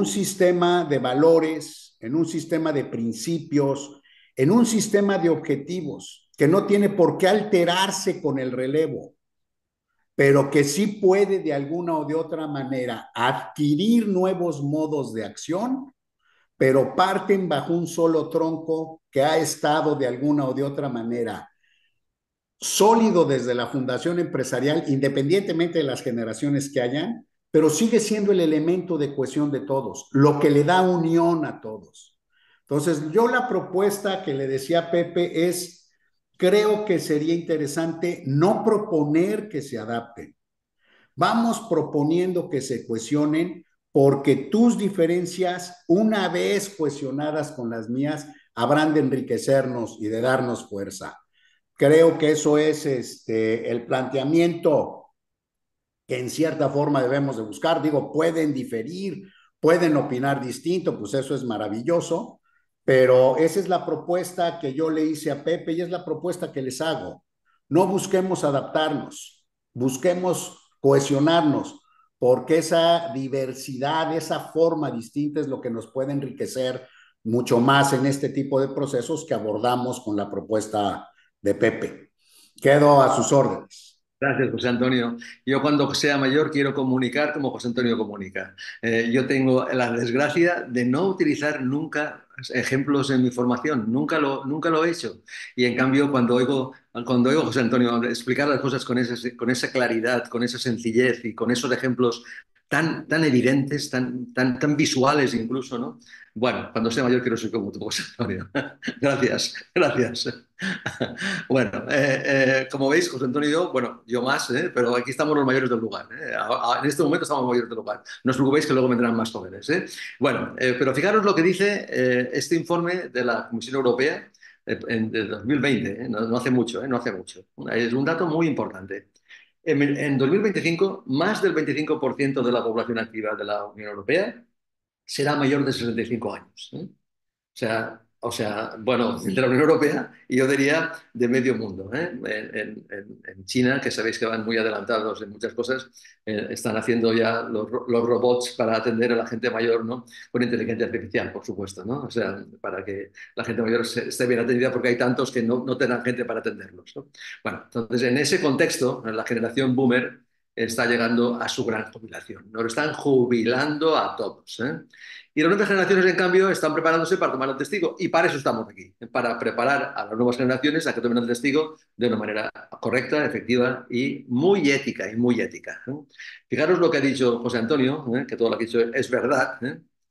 sistema de valores, en un sistema de principios, en un sistema de objetivos que no tiene por qué alterarse con el relevo, pero que sí puede de alguna o de otra manera adquirir nuevos modos de acción, pero parten bajo un solo tronco que ha estado de alguna o de otra manera sólido desde la fundación empresarial, independientemente de las generaciones que hayan, pero sigue siendo el elemento de cohesión de todos, lo que le da unión a todos. Entonces, yo la propuesta que le decía a Pepe es, creo que sería interesante no proponer que se adapten. Vamos proponiendo que se cohesionen porque tus diferencias, una vez cohesionadas con las mías, habrán de enriquecernos y de darnos fuerza. Creo que eso es el planteamiento que en cierta forma debemos de buscar. Digo, pueden diferir, pueden opinar distinto, pues eso es maravilloso, pero esa es la propuesta que yo le hice a Pepe y es la propuesta que les hago. No busquemos adaptarnos, busquemos cohesionarnos, porque esa diversidad, esa forma distinta es lo que nos puede enriquecer mucho más en este tipo de procesos que abordamos con la propuesta de Pepe. Quedo a sus órdenes. Gracias, José Antonio. Yo cuando sea mayor quiero comunicar como José Antonio comunica. Yo tengo la desgracia de no utilizar nunca ejemplos en mi formación, nunca lo he hecho. Y en cambio, cuando oigo a José Antonio explicar las cosas con esa claridad, con esa sencillez y con esos ejemplos tan evidentes, tan visuales incluso, ¿no? Bueno, cuando sea mayor quiero ser como tú, José Antonio. Gracias. Bueno, como veis, José Antonio y yo, bueno, yo más, pero aquí estamos los mayores del lugar. En este momento estamos los mayores del lugar. No os preocupéis que luego vendrán más jóvenes. Bueno, pero fijaros lo que dice este informe de la Comisión Europea de 2020, no hace mucho, no hace mucho. Es un dato muy importante. En 2025, más del 25% de la población activa de la Unión Europea será mayor de 65 años. Bueno, de la Unión Europea y yo diría de medio mundo. En China, que sabéis que van muy adelantados en muchas cosas, están haciendo ya los robots para atender a la gente mayor, ¿no? Con inteligencia artificial, por supuesto, ¿no? O sea, para que la gente mayor esté bien atendida porque hay tantos que no tengan gente para atenderlos, ¿no? Bueno, entonces en ese contexto, la generación boomer está llegando a su gran jubilación. Nos están jubilando a todos. Y las nuevas generaciones, en cambio, están preparándose para tomar el testigo. Y para eso estamos aquí, para preparar a las nuevas generaciones a que tomen el testigo de una manera correcta, efectiva y muy ética, Fijaros lo que ha dicho José Antonio, que todo lo que ha dicho es verdad,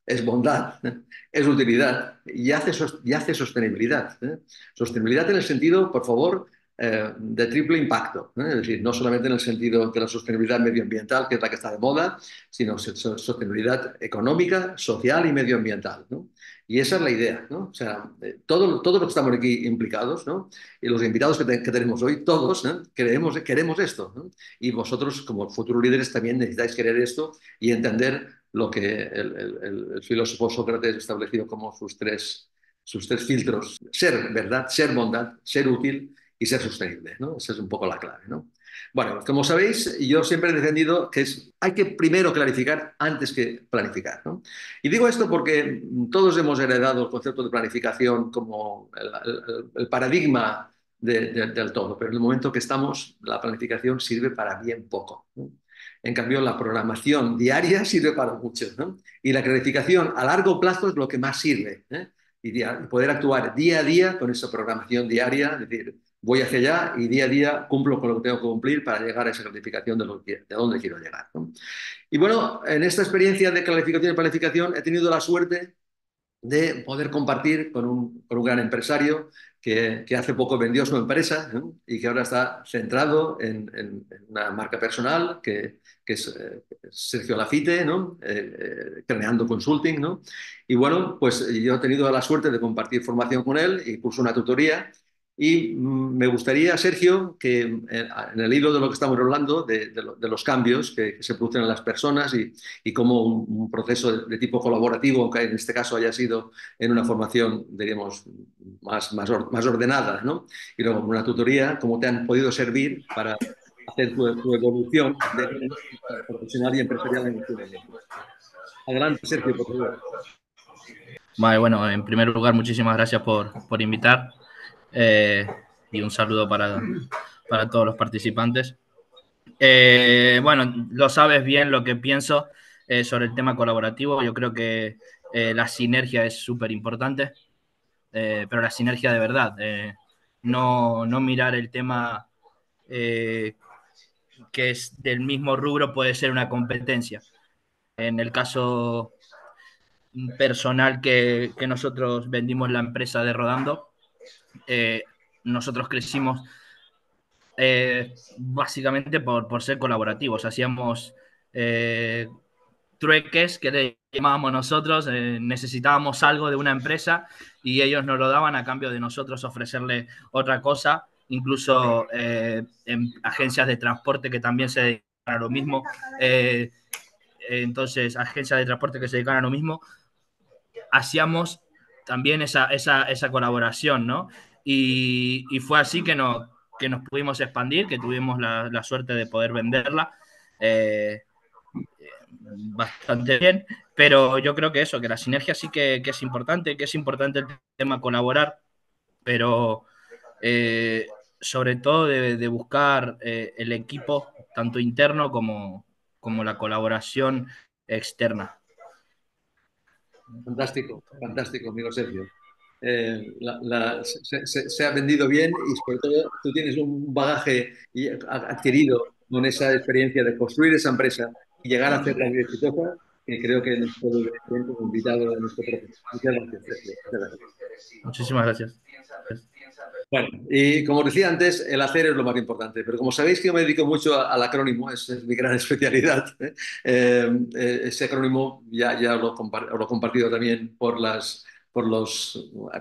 es bondad, es utilidad y hace sostenibilidad. Sostenibilidad en el sentido, por favor, de triple impacto, es decir, no solamente en el sentido de la sostenibilidad medioambiental, que es la que está de moda, sino sostenibilidad económica, social y medioambiental, ¿no? Y esa es la idea, ¿no? O sea, todos los que estamos aquí implicados, ¿no? Y los invitados que tenemos hoy, todos, ¿no? Queremos esto, ¿no? Y vosotros, como futuros líderes, también necesitáis querer esto y entender lo que el filósofo Sócrates estableció como sus tres filtros: ser verdad, ser bondad, ser útil y ser sostenible, ¿no? Esa es un poco la clave, ¿no? Bueno, como sabéis, yo siempre he defendido que hay que primero clarificar antes que planificar, ¿no? Y digo esto porque todos hemos heredado el concepto de planificación como el paradigma del todo, pero en el momento que estamos, la planificación sirve para bien poco, ¿no? En cambio, la programación diaria sirve para mucho, ¿no? Y la clarificación a largo plazo es lo que más sirve, y poder actuar día a día con esa programación diaria, es decir, voy hacia allá y día a día cumplo con lo que tengo que cumplir para llegar a esa clarificación de dónde quiero llegar, ¿no? Y bueno, en esta experiencia de clarificación y planificación he tenido la suerte de poder compartir con un gran empresario que hace poco vendió su empresa, ¿no? Y que ahora está centrado en una marca personal que es Sergio Lafite, ¿no? Creando Consulting, ¿no? Y bueno, pues yo he tenido la suerte de compartir formación con él y curso una tutoría. Y me gustaría, Sergio, que en el hilo de lo que estamos hablando, de los cambios que se producen en las personas y cómo un proceso de tipo colaborativo, aunque en este caso haya sido en una formación, diríamos, más ordenada, ¿no? Y luego una tutoría, cómo te han podido servir para hacer tu evolución de profesional y empresarial en el último tiempo. Adelante, Sergio, por favor. Vale, bueno, en primer lugar, muchísimas gracias por invitar y un saludo para todos los participantes. Bueno, lo sabes bien lo que pienso sobre el tema colaborativo. Yo creo que la sinergia es súper importante, pero la sinergia de verdad. No mirar el tema que es del mismo rubro puede ser una competencia. En el caso personal que nosotros vendimos la empresa de Rodando, nosotros crecimos básicamente por ser colaborativos. Hacíamos trueques que le llamábamos nosotros, necesitábamos algo de una empresa y ellos nos lo daban a cambio de nosotros ofrecerle otra cosa, incluso en agencias de transporte que también se dedican a lo mismo. Entonces, agencias de transporte que se dedican a lo mismo, hacíamos también esa colaboración, ¿no? Y fue así que nos pudimos expandir, que tuvimos la suerte de poder venderla bastante bien, pero yo creo que eso, que la sinergia sí que es importante el tema colaborar, pero sobre todo de buscar el equipo, tanto interno como la colaboración externa. Fantástico, fantástico, amigo Sergio. Se ha vendido bien y sobre todo tú tienes un bagaje adquirido con esa experiencia de construir esa empresa y llegar a hacerla muy exitosa, que creo que nos puede ver bien como invitado a nuestro proceso. Muchas gracias, Sergio. Muchas gracias. Muchísimas gracias. Bueno, y como decía antes, el hacer es lo más importante, pero como sabéis que yo me dedico mucho al acrónimo, es mi gran especialidad. Ese acrónimo ya lo he compartido también por los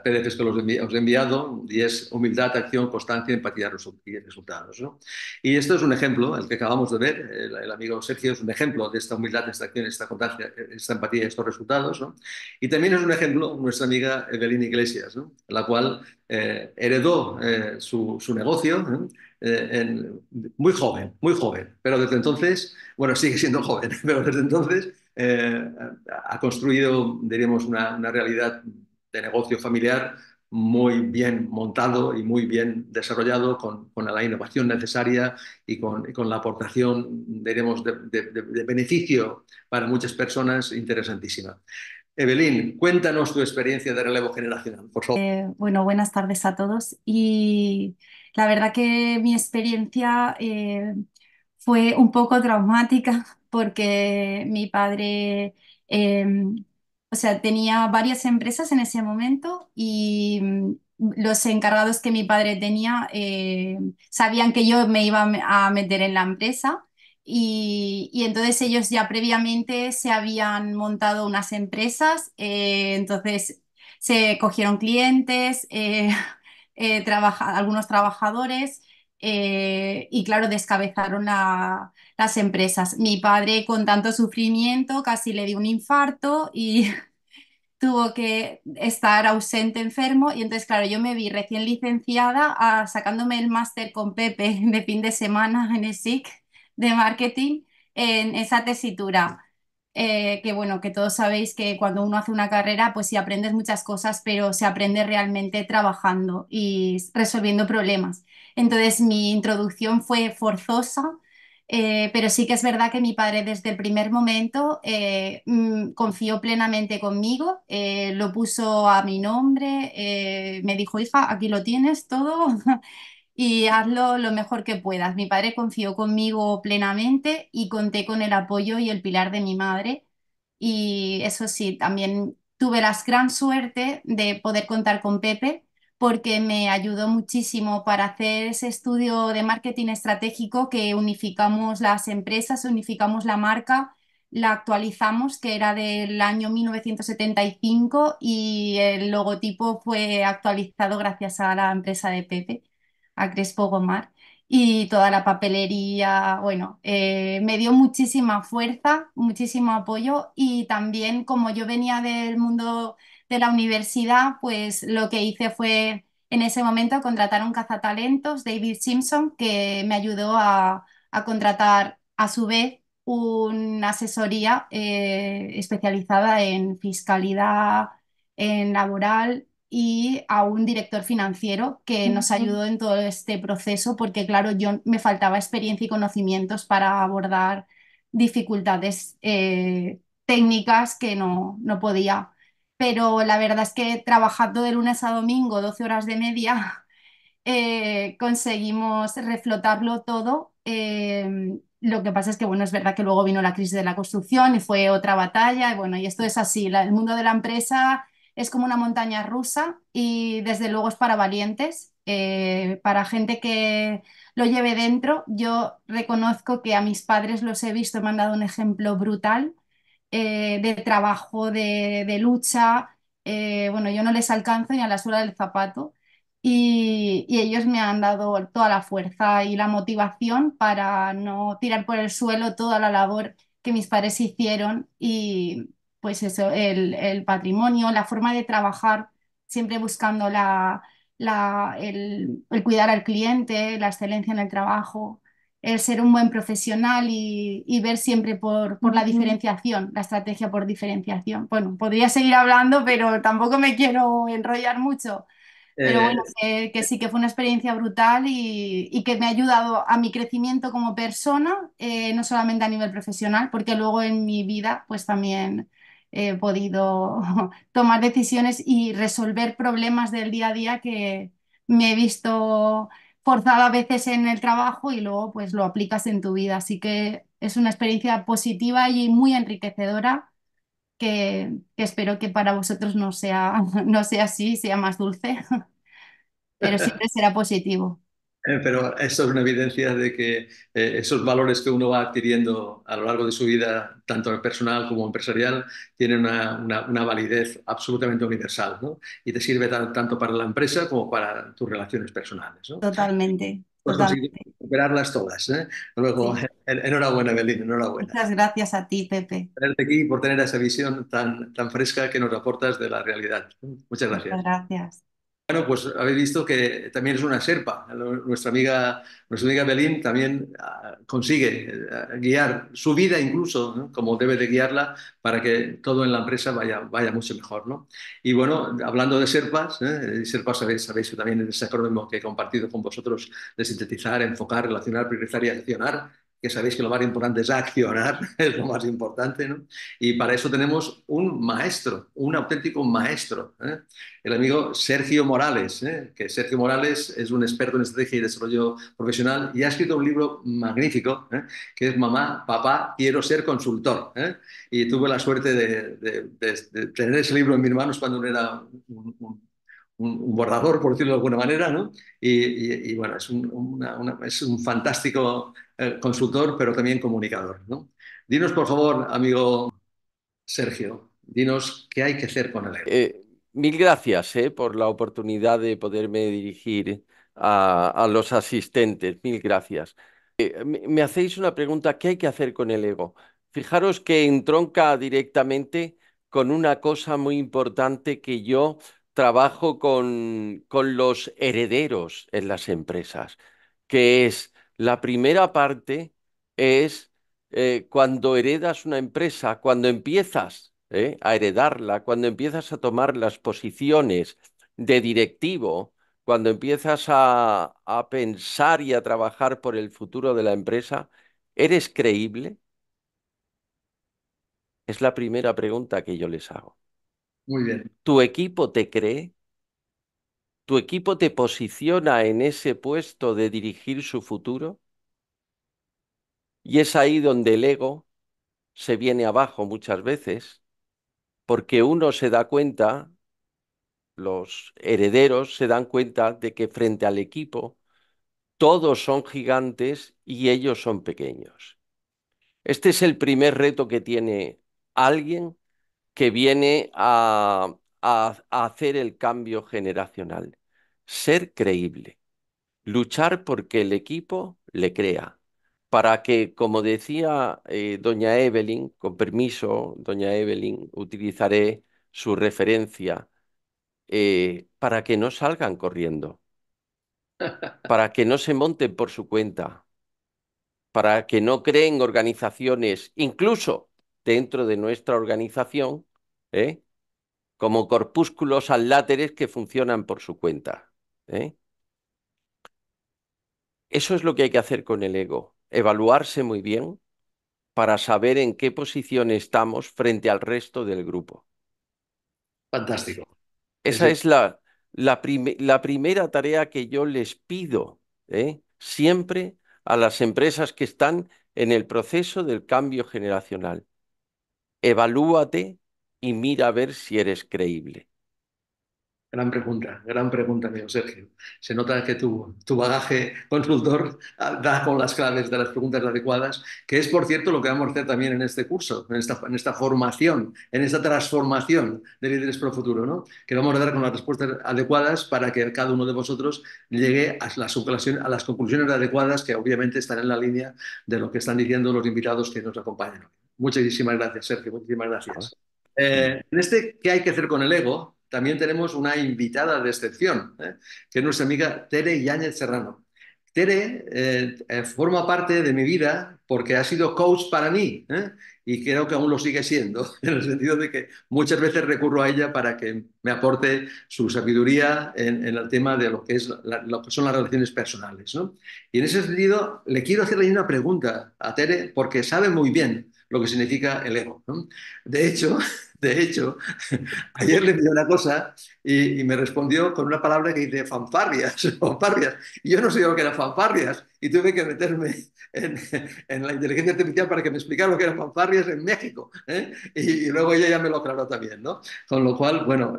PDFs que os he enviado, y es humildad, acción, constancia, empatía y resultados, ¿no? Y esto es un ejemplo, el que acabamos de ver, el amigo Sergio es un ejemplo de esta humildad, esta acción, esta constancia, esta empatía y estos resultados, ¿no? Y también es un ejemplo nuestra amiga Evelyn Iglesias, ¿no? La cual heredó su negocio muy joven, pero desde entonces, bueno, sigue siendo joven, pero desde entonces ha construido, diríamos, una realidad de negocio familiar muy bien montado y muy bien desarrollado con la innovación necesaria y con la aportación, diremos, de beneficio para muchas personas interesantísima. Evelyn, cuéntanos tu experiencia de relevo generacional, por favor. Bueno, buenas tardes a todos. Y la verdad que mi experiencia fue un poco traumática porque mi padre, eh, o sea, tenía varias empresas en ese momento y los encargados que mi padre tenía sabían que yo me iba a meter en la empresa. Y entonces ellos ya previamente se habían montado unas empresas, entonces se cogieron clientes, algunos trabajadores y claro, descabezaron las empresas. Mi padre con tanto sufrimiento casi le dio un infarto y tuvo que estar ausente enfermo y entonces claro, yo me vi recién licenciada sacándome el máster con Pepe de fin de semana en el SIC de marketing en esa tesitura. Que bueno, que todos sabéis que cuando uno hace una carrera, pues sí aprendes muchas cosas, pero se aprende realmente trabajando y resolviendo problemas. Entonces mi introducción fue forzosa, pero sí que es verdad que mi padre desde el primer momento confió plenamente conmigo, lo puso a mi nombre, me dijo, hija, aquí lo tienes todo. Y hazlo lo mejor que puedas. Mi padre confió conmigo plenamente y conté con el apoyo y el pilar de mi madre. Y eso sí, también tuve la gran suerte de poder contar con Pepe porque me ayudó muchísimo para hacer ese estudio de marketing estratégico que unificamos las empresas, unificamos la marca, la actualizamos, que era del año 1975 y el logotipo fue actualizado gracias a la empresa de Pepe, a Crespo Gomar. Y toda la papelería, bueno, me dio muchísima fuerza, muchísimo apoyo y también como yo venía del mundo de la universidad, pues lo que hice fue en ese momento contratar a un cazatalentos, David Simpson, que me ayudó a contratar a su vez una asesoría especializada en fiscalidad, en laboral y a un director financiero que nos ayudó en todo este proceso porque, claro, yo me faltaba experiencia y conocimientos para abordar dificultades técnicas que no podía. Pero la verdad es que trabajando de lunes a domingo, 12 horas de media, conseguimos reflotarlo todo. Lo que pasa es que, bueno, es verdad que luego vino la crisis de la construcción y fue otra batalla. Y bueno, y esto es así. El mundo de la empresa es como una montaña rusa y desde luego es para valientes, para gente que lo lleve dentro. Yo reconozco que a mis padres los he visto, me han dado un ejemplo brutal de trabajo, de lucha. Bueno, yo no les alcanzo ni a la suela del zapato y ellos me han dado toda la fuerza y la motivación para no tirar por el suelo toda la labor que mis padres hicieron y pues eso, el patrimonio, la forma de trabajar, siempre buscando el cuidar al cliente, la excelencia en el trabajo, el ser un buen profesional y ver siempre por la diferenciación, la estrategia por diferenciación. Bueno, podría seguir hablando, pero tampoco me quiero enrollar mucho. Pero Eh, bueno, que sí que fue una experiencia brutal y que me ha ayudado a mi crecimiento como persona, no solamente a nivel profesional, porque luego en mi vida pues también he podido tomar decisiones y resolver problemas del día a día que me he visto forzada a veces en el trabajo y luego pues lo aplicas en tu vida. Así que es una experiencia positiva y muy enriquecedora que espero que para vosotros no sea, no sea así, sea más dulce. Pero siempre será positivo. Pero esto es una evidencia de que esos valores que uno va adquiriendo a lo largo de su vida, tanto personal como empresarial, tienen una validez absolutamente universal, ¿no? Y te sirve tanto para la empresa como para tus relaciones personales, ¿no? Totalmente, Has conseguido totalmente. superarlas todas, ¿eh? Luego, Sí. enhorabuena, Belín, enhorabuena. Muchas gracias a ti, Pepe. Tenerte aquí por tener esa visión tan fresca que nos aportas de la realidad. Muchas Muchas gracias. gracias. Bueno, pues habéis visto que también es una Sherpa. Nuestra amiga Belín también consigue guiar su vida incluso, ¿no? Como debe de guiarla para que todo en la empresa vaya mucho mejor, ¿no? Y bueno, hablando de Sherpas, Sherpas sabéis que también es ese acrónimo que he compartido con vosotros de sintetizar, enfocar, relacionar, priorizar y accionar, que sabéis que lo más importante es accionar, es lo más importante, ¿no? Y para eso tenemos un maestro, un auténtico maestro, ¿eh? El amigo Sergio Morales, que Sergio Morales es un experto en estrategia y desarrollo profesional y ha escrito un libro magnífico, que es Mamá, Papá, quiero ser consultor. Y tuve la suerte de tener ese libro en mis manos cuando era un borrador, por decirlo de alguna manera, ¿no? Y bueno, es un fantástico consultor, pero también comunicador, ¿no? Dinos, por favor, amigo Sergio, dinos qué hay que hacer con el ego. Mil gracias, por la oportunidad de poderme dirigir a los asistentes. Mil gracias. Me hacéis una pregunta, ¿qué hay que hacer con el ego? Fijaros que entronca directamente con una cosa muy importante que yo trabajo con los herederos en las empresas, que es la primera parte es cuando heredas una empresa, cuando empiezas a heredarla, cuando empiezas a tomar las posiciones de directivo, cuando empiezas a pensar y a trabajar por el futuro de la empresa, ¿eres creíble? Es la primera pregunta que yo les hago. Muy bien. ¿Tu equipo te cree? ¿Tu equipo te posiciona en ese puesto de dirigir su futuro? Y es ahí donde el ego se viene abajo muchas veces porque uno se da cuenta, los herederos se dan cuenta de que frente al equipo todos son gigantes y ellos son pequeños. Este es el primer reto que tiene alguien que viene a hacer el cambio generacional. Ser creíble, luchar porque el equipo le crea, para que, como decía doña Evelyn, con permiso, doña Evelyn, utilizaré su referencia, para que no salgan corriendo, para que no se monten por su cuenta, para que no creen organizaciones, incluso dentro de nuestra organización, ¿eh? como corpúsculos alláteres que funcionan por su cuenta. ¿Eh? Eso es lo que hay que hacer con el ego, evaluarse muy bien para saber en qué posición estamos frente al resto del grupo. Fantástico. Esa es la primera tarea que yo les pido, siempre a las empresas que están en el proceso del cambio generacional. Evalúate y mira a ver si eres creíble. Gran pregunta, amigo Sergio. Se nota que tu bagaje consultor da con las claves de las preguntas adecuadas, que es, por cierto, lo que vamos a hacer también en este curso, en esta formación, en esta transformación de Líderes Pro Futuro, ¿no? Que vamos a dar con las respuestas adecuadas para que cada uno de vosotros llegue a las conclusiones adecuadas, que obviamente están en la línea de lo que están diciendo los invitados que nos acompañan. Muchísimas gracias, Sergio. Muchísimas gracias. En este ¿qué hay que hacer con el ego? También tenemos una invitada de excepción, que es nuestra amiga Tere Yáñez Serrano. Tere forma parte de mi vida porque ha sido coach para mí, y creo que aún lo sigue siendo, en el sentido de que muchas veces recurro a ella para que me aporte su sabiduría en el tema de lo que, lo que son las relaciones personales, ¿no? Y en ese sentido le quiero hacerle una pregunta a Tere porque sabe muy bien lo que significa el ego, ¿no? De hecho, de hecho, ayer le envié una cosa y me respondió con una palabra que dice fanfarrias, fanfarrias. Y yo no sé lo que eran fanfarrias y tuve que meterme en la inteligencia artificial para que me explicara lo que eran fanfarrias en México, ¿eh? Y luego ella ya me lo aclaró también, ¿no? Con lo cual, bueno,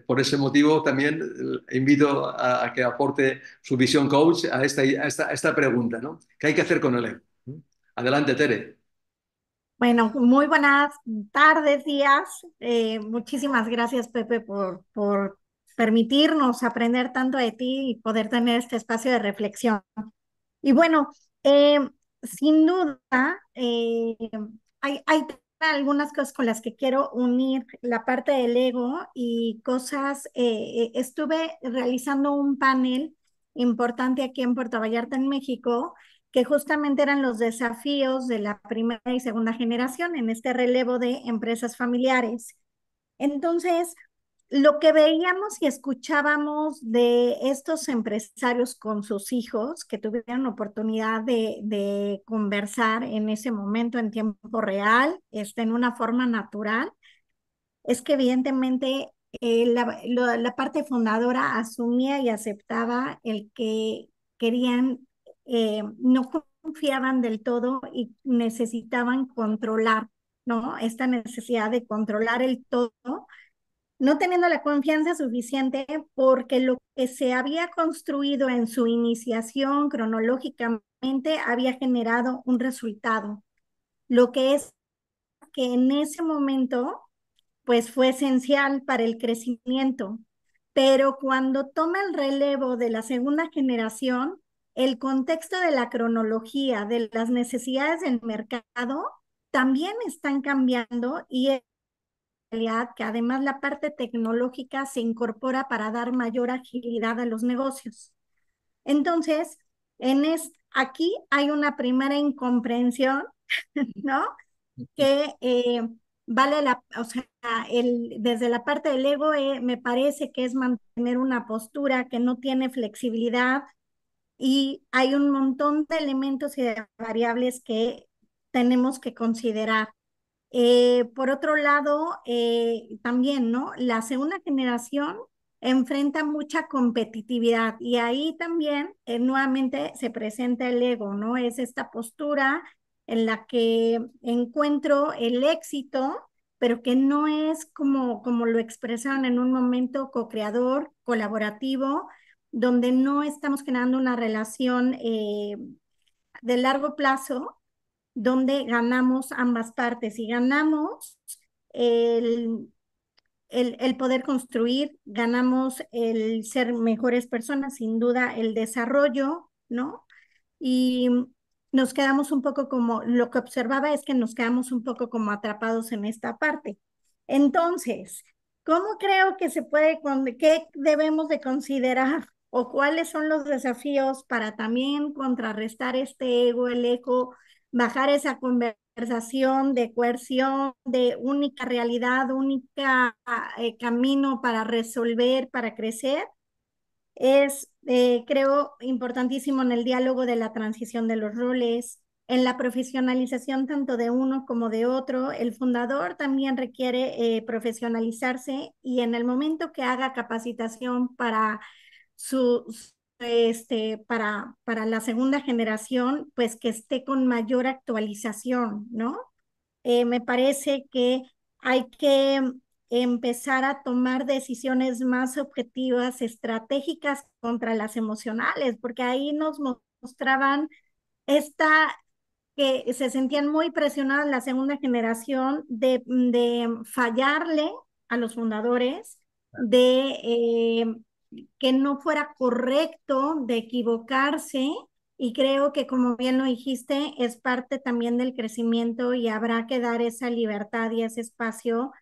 por ese motivo también invito a que aporte su visión coach a esta pregunta, ¿no? ¿Qué hay que hacer con el ego? Adelante, Tere. Bueno, muy buenas tardes, días. Muchísimas gracias, Pepe, por permitirnos aprender tanto de ti y poder tener este espacio de reflexión. Y bueno, eh, sin duda, hay algunas cosas con las que quiero unir la parte del ego y cosas. Estuve realizando un panel importante aquí en Puerto Vallarta, en México, que justamente eran los desafíos de la primera y segunda generación en este relevo de empresas familiares. Entonces, lo que veíamos y escuchábamos de estos empresarios con sus hijos que tuvieron oportunidad de conversar en ese momento en tiempo real, en una forma natural, es que evidentemente la parte fundadora asumía y aceptaba el que querían, no confiaban del todo y necesitaban controlar, ¿no? Esta necesidad de controlar el todo, no teniendo la confianza suficiente porque lo que se había construido en su iniciación cronológicamente había generado un resultado, lo que es que en ese momento pues fue esencial para el crecimiento, pero cuando toma el relevo de la segunda generación, el contexto de la cronología, de las necesidades del mercado, también están cambiando y que además la parte tecnológica se incorpora para dar mayor agilidad a los negocios. Entonces, aquí hay una primera incomprensión, ¿no? Que o sea, desde la parte del ego me parece que es mantener una postura que no tiene flexibilidad y hay un montón de elementos y de variables que tenemos que considerar. Por otro lado, también, ¿no? La segunda generación enfrenta mucha competitividad y ahí también nuevamente se presenta el ego, ¿no? Es esta postura en la que encuentro el éxito pero que no es como lo expresaron en un momento co-creador, colaborativo, donde no estamos generando una relación de largo plazo, donde ganamos ambas partes y ganamos el, el poder construir, ganamos el ser mejores personas, sin duda el desarrollo, ¿no? Y nos quedamos un poco como, lo que observaba es que nos quedamos un poco como atrapados en esta parte. Entonces, ¿cómo creo que se puede, qué debemos de considerar o cuáles son los desafíos para también contrarrestar este ego, el eco, bajar esa conversación de coerción, de única realidad, única camino para resolver, para crecer? Es, creo, importantísimo en el diálogo de la transición de los roles, en la profesionalización tanto de uno como de otro. El fundador también requiere profesionalizarse y en el momento que haga capacitación para para la segunda generación, pues que esté con mayor actualización, ¿no? Me parece que hay que empezar a tomar decisiones más objetivas, estratégicas contra las emocionales, porque ahí nos mostraban esta que se sentían muy presionadas la segunda generación de fallarle a los fundadores, de que no fuera correcto, de equivocarse. Y creo que, como bien lo dijiste, es parte también del crecimiento y habrá que dar esa libertad y ese espacio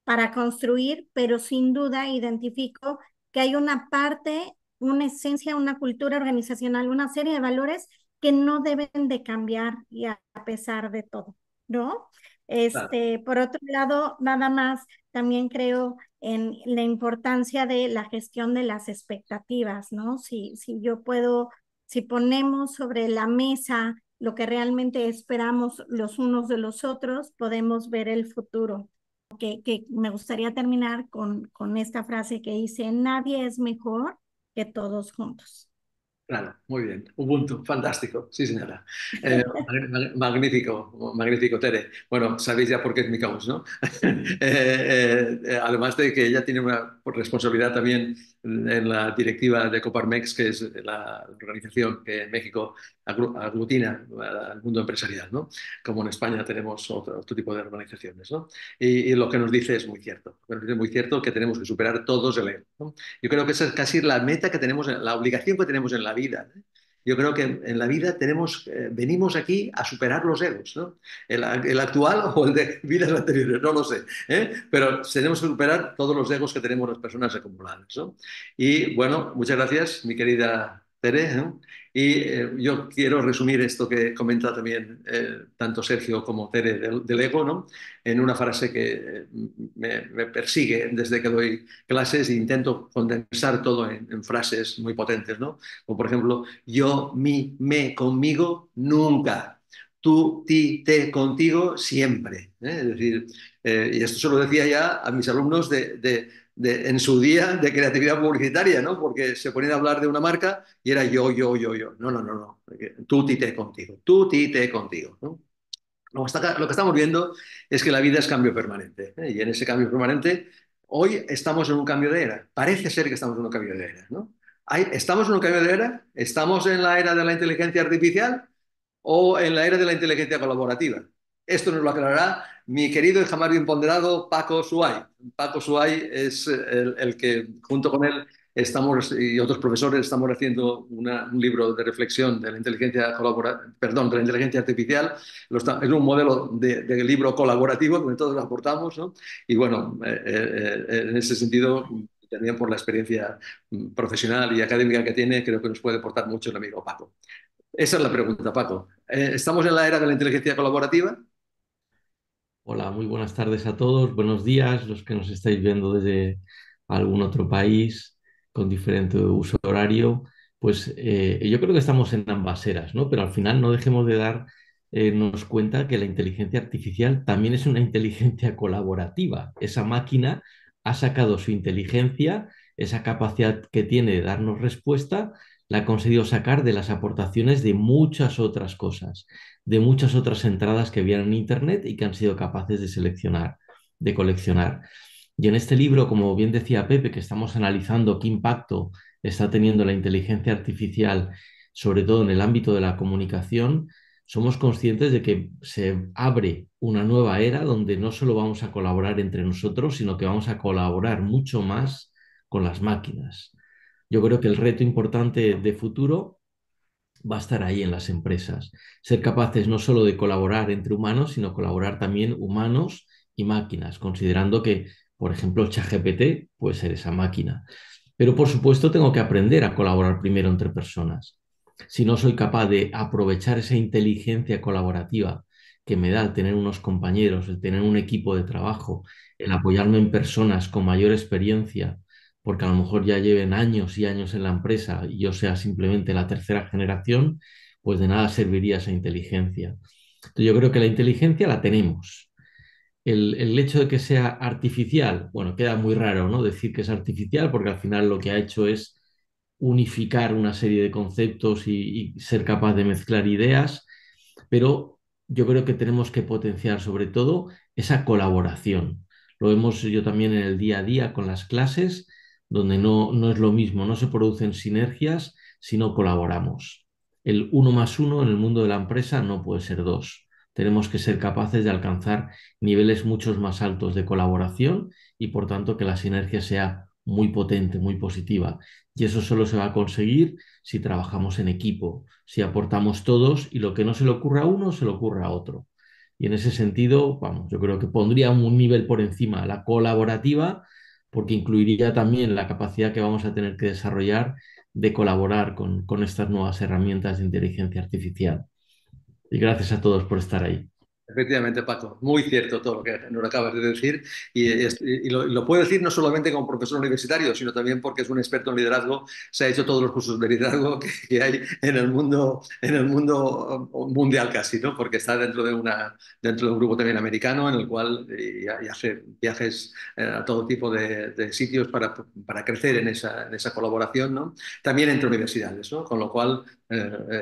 para construir, pero sin duda identifico que hay una parte, una esencia, una cultura organizacional, una serie de valores que no deben de cambiar y a pesar de todo, ¿no? Claro. Por otro lado, nada más, también creo en la importancia de la gestión de las expectativas, ¿no? Si yo puedo, si ponemos sobre la mesa lo que realmente esperamos los unos de los otros, podemos ver el futuro. Que me gustaría terminar con esta frase que dice, nadie es mejor que todos juntos. Claro, muy bien. Ubuntu, fantástico. Sí, señora. Magnífico, magnífico, Tere. Bueno, sabéis ya por qué es mi caos, ¿no? Además de que ella tiene una responsabilidad también en la directiva de Coparmex, que es la organización que en México aglutina al mundo empresarial, ¿no? Como en España tenemos otro tipo de organizaciones, ¿no? Y lo que nos dice es muy cierto. Nos dice muy cierto que tenemos que superar todos el ego, ¿no? Yo creo que esa es casi la meta que tenemos, la obligación que tenemos en la vida, ¿eh? Yo creo que en la vida venimos aquí a superar los egos, ¿no? El actual o el de vidas anteriores, no lo sé, ¿eh? Pero tenemos que superar todos los egos que tenemos las personas acumuladas, ¿no? Y bueno, muchas gracias, mi querida Tere, ¿eh? Y yo quiero resumir esto que comenta también tanto Sergio como Tere del ego, ¿no? En una frase que me persigue desde que doy clases e intento condensar todo en frases muy potentes, ¿no? Como por ejemplo, yo, mi, me, conmigo, nunca. Tú, ti, te, contigo, siempre. ¿Eh? Es decir, y esto se lo decía ya a mis alumnos en su día de creatividad publicitaria, ¿no? Porque se ponían a hablar de una marca y era yo, yo, yo, yo. No, no, no, no. Tú, ti, te, contigo. Tú, ti, te, contigo, ¿no? Lo que estamos viendo es que la vida es cambio permanente, ¿eh? Y en ese cambio permanente, hoy estamos en un cambio de era. Parece ser que estamos en un cambio de era, ¿no? ¿Estamos en un cambio de era? ¿Estamos en la era de la inteligencia artificial o en la era de la inteligencia colaborativa? Esto nos lo aclarará mi querido y jamás bien ponderado Paco Suay. Paco Suay es el que, junto con él, estamos y otros profesores estamos haciendo un libro de reflexión de la inteligencia perdón, de la inteligencia artificial. Es un modelo de libro colaborativo donde todos aportamos, ¿no? Y bueno, en ese sentido, también por la experiencia profesional y académica que tiene, creo que nos puede aportar mucho el amigo Paco. Esa es la pregunta, Paco. ¿Estamos en la era de la inteligencia colaborativa? Hola, muy buenas tardes a todos, buenos días, los que nos estáis viendo desde algún otro país con diferente uso horario. Pues yo creo que estamos en ambas eras, ¿no? Pero al final no dejemos de darnos cuenta que la inteligencia artificial también es una inteligencia colaborativa. Esa máquina ha sacado su inteligencia, esa capacidad que tiene de darnos respuesta, la ha conseguido sacar de las aportaciones de muchas otras cosas, de muchas otras entradas que habían en Internet y que han sido capaces de seleccionar de coleccionar. Y en este libro, como bien decía Pepe, que estamos analizando qué impacto está teniendo la inteligencia artificial, sobre todo en el ámbito de la comunicación, somos conscientes de que se abre una nueva era donde no solo vamos a colaborar entre nosotros, sino que vamos a colaborar mucho más con las máquinas. Yo creo que el reto importante de futuro va a estar ahí en las empresas. Ser capaces no solo de colaborar entre humanos, sino colaborar también humanos y máquinas, considerando que, por ejemplo, ChatGPT puede ser esa máquina. Pero por supuesto tengo que aprender a colaborar primero entre personas. Si no soy capaz de aprovechar esa inteligencia colaborativa que me da el tener unos compañeros, el tener un equipo de trabajo, el apoyarme en personas con mayor experiencia, porque a lo mejor ya lleven años y años en la empresa y yo sea simplemente la tercera generación, pues de nada serviría esa inteligencia. Entonces yo creo que la inteligencia la tenemos. El hecho de que sea artificial, bueno, queda muy raro, ¿no? Decir que es artificial porque al final lo que ha hecho es unificar una serie de conceptos y ser capaz de mezclar ideas, pero yo creo que tenemos que potenciar sobre todo esa colaboración. Lo vemos yo también en el día a día con las clases, donde no es lo mismo, no se producen sinergias si no colaboramos. El uno más uno en el mundo de la empresa no puede ser dos. Tenemos que ser capaces de alcanzar niveles muchos más altos de colaboración y por tanto que la sinergia sea muy potente, muy positiva. Y eso solo se va a conseguir si trabajamos en equipo, si aportamos todos y lo que no se le ocurra a uno, se le ocurra a otro. Y en ese sentido, vamos, yo creo que pondría un nivel por encima la colaborativa, porque incluiría también la capacidad que vamos a tener que desarrollar de colaborar con estas nuevas herramientas de inteligencia artificial. Y gracias a todos por estar ahí. Efectivamente, Paco, muy cierto todo lo que nos acabas de decir y lo puedo decir no solamente como profesor universitario, sino también porque es un experto en liderazgo, se ha hecho todos los cursos de liderazgo que hay en el mundo mundial casi, ¿no? Porque está dentro de un grupo también americano en el cual y hace viajes a todo tipo de sitios para crecer en esa colaboración, ¿no? También entre universidades, ¿no? Con lo cual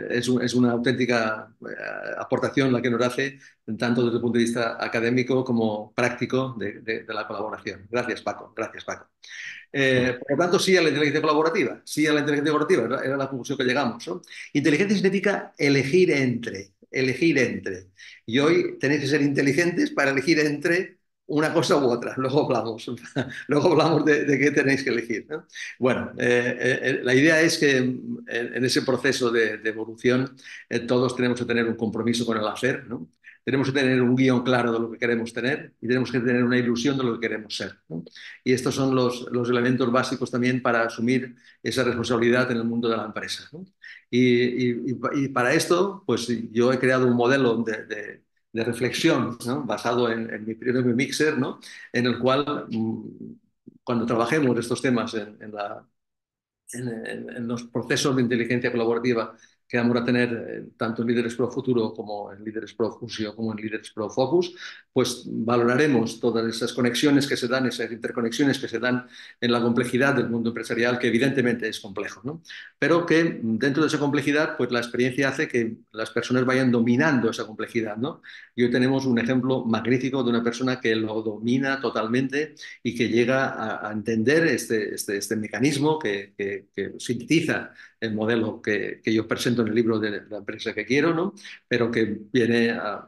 es una auténtica aportación la que nos hace tanto desde el punto de vista académico como práctico de la colaboración. Gracias, Paco. Gracias, Paco. Por lo tanto, sí a la inteligencia colaborativa. Sí a la inteligencia colaborativa. Era la conclusión que llegamos, ¿no? Inteligencia significa elegir entre. Elegir entre. Y hoy tenéis que ser inteligentes para elegir entre una cosa u otra. Luego hablamos. Luego hablamos de qué tenéis que elegir, ¿no? Bueno, la idea es que en ese proceso de evolución todos tenemos que tener un compromiso con el hacer, ¿no? Tenemos que tener un guión claro de lo que queremos tener y tenemos que tener una ilusión de lo que queremos ser, ¿no? Y estos son los elementos básicos también para asumir esa responsabilidad en el mundo de la empresa, ¿no? Y para esto, pues yo he creado un modelo de reflexión, ¿no? Basado en mi mixer, ¿no? En el cual, cuando trabajemos estos temas en los procesos de inteligencia colaborativa que vamos a tener tanto en Líderes Pro Futuro como en Líderes Pro Fusion como en Líderes Pro Focus, pues valoraremos todas esas conexiones que se dan, esas interconexiones que se dan en la complejidad del mundo empresarial, que evidentemente es complejo, ¿no? Pero que dentro de esa complejidad, pues la experiencia hace que las personas vayan dominando esa complejidad, ¿no? Y hoy tenemos un ejemplo magnífico de una persona que lo domina totalmente y que llega a entender este mecanismo que sintetiza el modelo que yo presento en el libro de la empresa que quiero, ¿no? Pero que viene a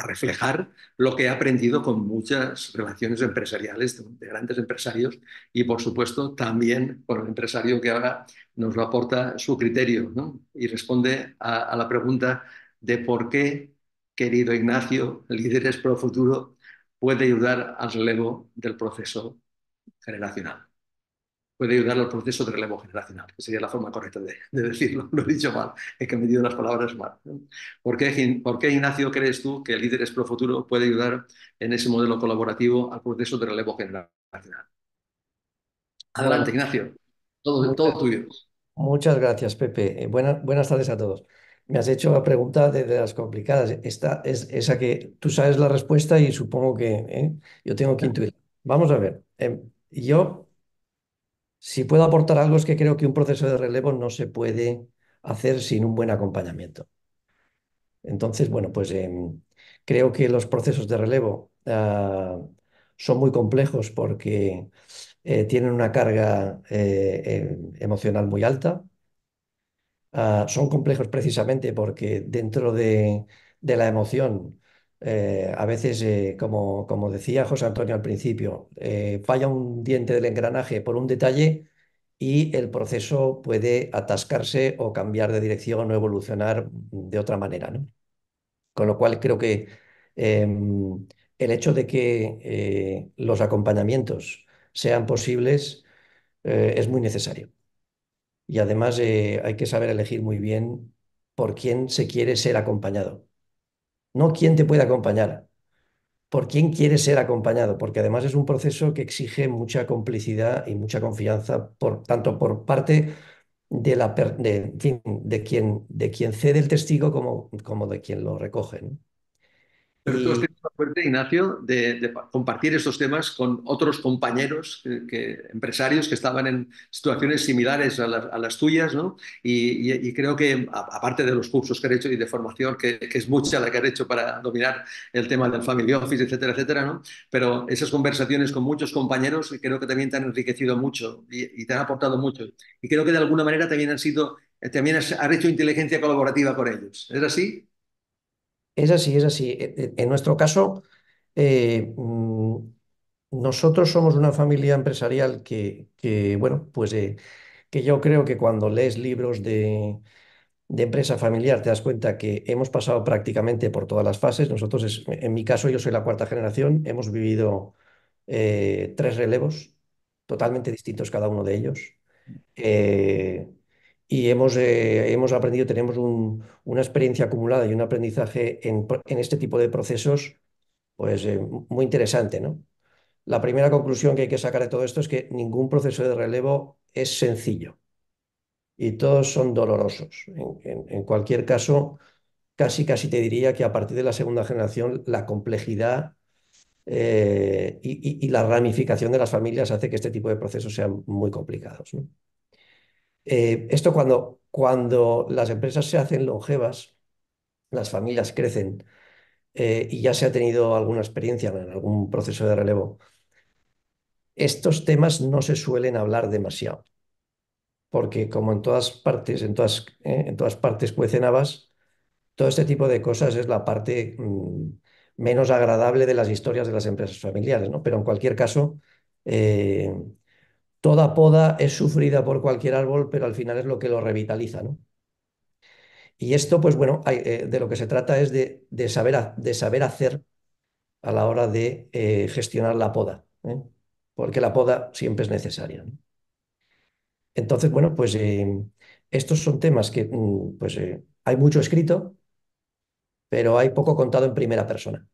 reflejar lo que he aprendido con muchas relaciones empresariales de grandes empresarios y, por supuesto, también con el empresario que ahora nos lo aporta su criterio, ¿no? Y responde a la pregunta de por qué, querido Ignacio, Líderes Pro Futuro, puede ayudar al relevo del proceso generacional. Puede ayudar al proceso de relevo generacional, que sería la forma correcta de decirlo. Lo he dicho mal, he cometido las palabras mal, ¿no? ¿Por qué, Ignacio, crees tú que Líderes Pro Futuro puede ayudar en ese modelo colaborativo al proceso de relevo generacional? Bueno, Adelante, Ignacio. Todo muchas, tuyo. muchas gracias, Pepe. Buenas tardes a todos. Me has hecho la pregunta de las complicadas. Esta es esa que tú sabes la respuesta y supongo que yo tengo que intuir. Vamos a ver. Yo, si puedo aportar algo, es que creo que un proceso de relevo no se puede hacer sin un buen acompañamiento. Entonces, bueno, pues creo que los procesos de relevo ah, son muy complejos porque tienen una carga emocional muy alta. Son complejos precisamente porque dentro de la emoción, a veces, como decía José Antonio al principio, falla un diente del engranaje por un detalle y el proceso puede atascarse o cambiar de dirección o evolucionar de otra manera, ¿no? Con lo cual creo que el hecho de que los acompañamientos sean posibles es muy necesario. Y además hay que saber elegir muy bien por quién se quiere ser acompañado. No quién te puede acompañar, por quién quiere ser acompañado, porque además es un proceso que exige mucha complicidad y mucha confianza, tanto por parte en fin, de quien cede el testigo como de quien lo recoge, ¿no? Pero tú has Y tenido la suerte, Ignacio, de compartir estos temas con otros compañeros, empresarios que estaban en situaciones similares a las tuyas, ¿no? Y creo que, aparte de los cursos que has hecho y de formación, que es mucha la que has hecho para dominar el tema del family office, etcétera, etcétera, ¿no? Pero esas conversaciones con muchos compañeros creo que también te han enriquecido mucho y te han aportado mucho. Y creo que de alguna manera también también has hecho inteligencia colaborativa con ellos. ¿Es así? es así, es así. En nuestro caso, eh, mm, nosotros somos una familia empresarial bueno, pues que yo creo que cuando lees libros de empresa familiar te das cuenta que hemos pasado prácticamente por todas las fases. Nosotros, en mi caso, yo soy la cuarta generación, hemos vivido tres relevos totalmente distintos cada uno de ellos. Eh, y hemos aprendido, tenemos una experiencia acumulada y un aprendizaje en este tipo de procesos, pues muy interesante, ¿no? La primera conclusión que hay que sacar de todo esto es que ningún proceso de relevo es sencillo y todos son dolorosos. En cualquier caso, casi te diría que a partir de la segunda generación, la complejidad y la ramificación de las familias hace que este tipo de procesos sean muy complicados, ¿no? Esto cuando las empresas se hacen longevas, las familias crecen y ya se ha tenido alguna experiencia en algún proceso de relevo, estos temas no se suelen hablar demasiado, porque como en todas partes cuecen habas, todo este tipo de cosas es la parte menos agradable de las historias de las empresas familiares, ¿no? Pero en cualquier caso, eh, toda poda es sufrida por cualquier árbol, pero al final es lo que lo revitaliza, ¿no? Y esto, pues bueno, de lo que se trata es de saber hacer a la hora de gestionar la poda, ¿eh? Porque la poda siempre es necesaria, ¿no? Entonces, bueno, pues estos son temas que pues, hay mucho escrito, pero hay poco contado en primera persona.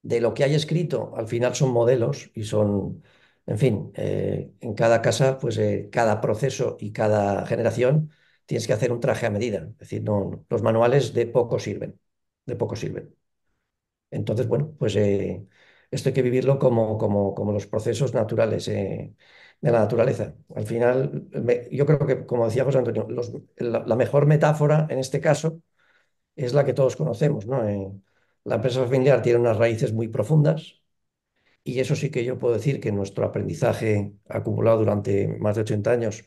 De lo que hay escrito, al final son modelos y son, en fin, en cada casa, pues cada proceso y cada generación tienes que hacer un traje a medida. Es decir, los manuales de poco sirven, de poco sirven. Entonces, bueno, pues esto hay que vivirlo como los procesos naturales de la naturaleza. Al final, yo creo que, como decía José Antonio, la mejor metáfora en este caso es la que todos conocemos, ¿no? La empresa familiar tiene unas raíces muy profundas y eso sí que yo puedo decir que nuestro aprendizaje acumulado durante más de 80 años,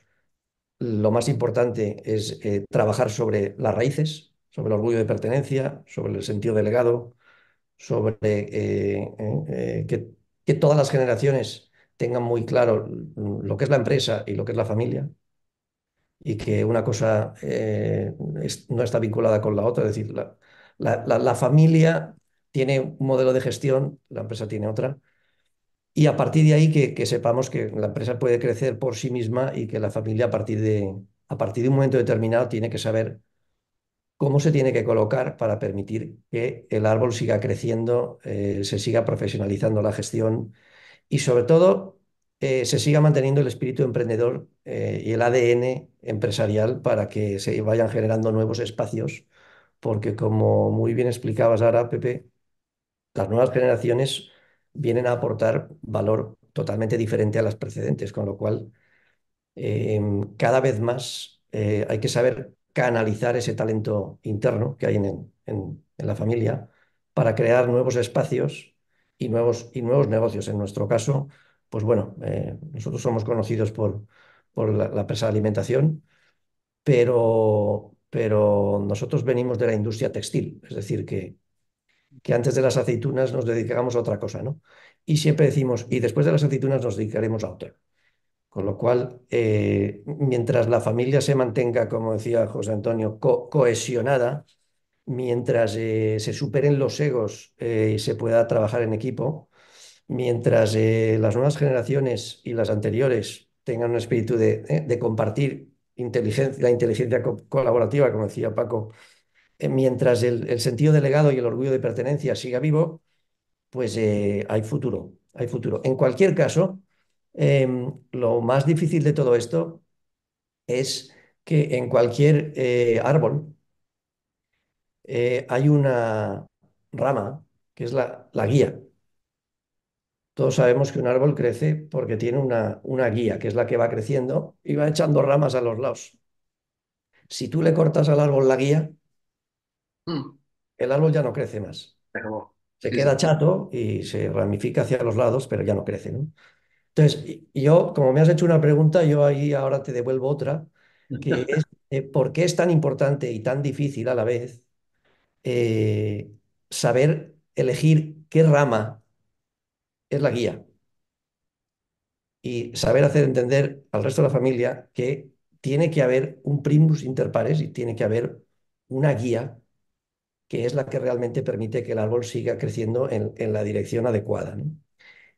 lo más importante es trabajar sobre las raíces, sobre el orgullo de pertenencia, sobre el sentido de legado, sobre que todas las generaciones tengan muy claro lo que es la empresa y lo que es la familia y que una cosa no está vinculada con la otra. Es decir, la familia tiene un modelo de gestión, la empresa tiene otra. Y a partir de ahí que sepamos que la empresa puede crecer por sí misma y que la familia a partir de un momento determinado tiene que saber cómo se tiene que colocar para permitir que el árbol siga creciendo, se siga profesionalizando la gestión y sobre todo se siga manteniendo el espíritu emprendedor y el ADN empresarial para que se vayan generando nuevos espacios, porque como muy bien explicabas ahora, Pepe, las nuevas generaciones vienen a aportar valor totalmente diferente a las precedentes, con lo cual cada vez más hay que saber canalizar ese talento interno que hay en la familia para crear nuevos espacios y nuevos negocios. En nuestro caso, pues bueno, nosotros somos conocidos por la empresa de alimentación, pero nosotros venimos de la industria textil, es decir, que antes de las aceitunas nos dedicábamos a otra cosa, ¿no? Y siempre decimos, y después de las aceitunas nos dedicaremos a otra. Con lo cual, mientras la familia se mantenga, como decía José Antonio, cohesionada, mientras se superen los egos y se pueda trabajar en equipo, mientras las nuevas generaciones y las anteriores tengan un espíritu de compartir la inteligencia colaborativa, como decía Paco, mientras el sentido de legado y el orgullo de pertenencia siga vivo, pues hay futuro, hay futuro. En cualquier caso, lo más difícil de todo esto es que en cualquier árbol hay una rama que es la guía. Todos sabemos que un árbol crece porque tiene una guía, que es la que va creciendo y va echando ramas a los lados. Si tú le cortas al árbol la guía, Mm, el árbol ya no crece más. pero, Se sí, sí. queda chato y se ramifica hacia los lados, pero ya no crece, ¿no? Entonces, y yo, como me has hecho una pregunta, yo ahí ahora te devuelvo otra, que es ¿por qué es tan importante y tan difícil a la vez eh, saber elegir qué rama es la guía y saber hacer entender al resto de la familia que tiene que haber un primus inter pares y tiene que haber una guía que es la que realmente permite que el árbol siga creciendo en la dirección adecuada, ¿no?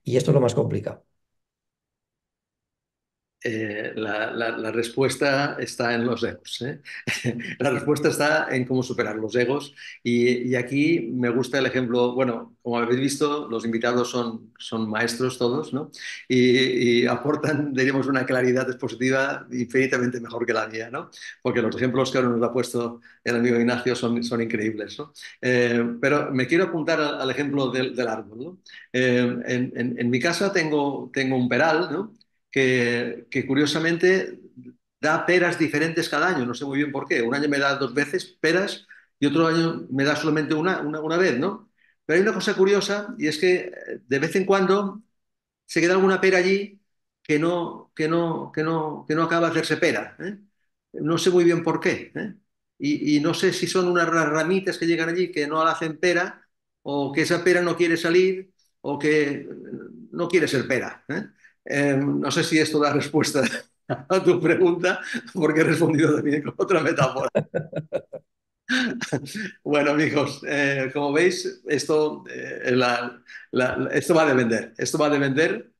Y esto es lo más complicado. La respuesta está en los egos, ¿eh? La respuesta está en cómo superar los egos y aquí me gusta el ejemplo, bueno, como habéis visto, los invitados son maestros todos, ¿no? Y aportan, diríamos, una claridad expositiva infinitamente mejor que la mía, ¿no? Porque los ejemplos que ahora nos ha puesto el amigo Ignacio son increíbles, ¿no? Pero me quiero apuntar al ejemplo del árbol, ¿no? En mi casa tengo un peral, ¿no? Que curiosamente da peras diferentes cada año, no sé muy bien por qué. Un año me da dos veces peras y otro año me da solamente una vez, ¿no? Pero hay una cosa curiosa y es que de vez en cuando se queda alguna pera allí que no acaba de hacerse pera, ¿eh? No sé muy bien por qué, ¿eh? Y no sé si son unas ramitas que llegan allí que no la hacen pera o que esa pera no quiere salir o que no quiere ser pera, ¿eh? No sé si esto da respuesta a tu pregunta porque he respondido también con otra metáfora. Bueno, amigos, como veis, esto va a vender. Esto va a vender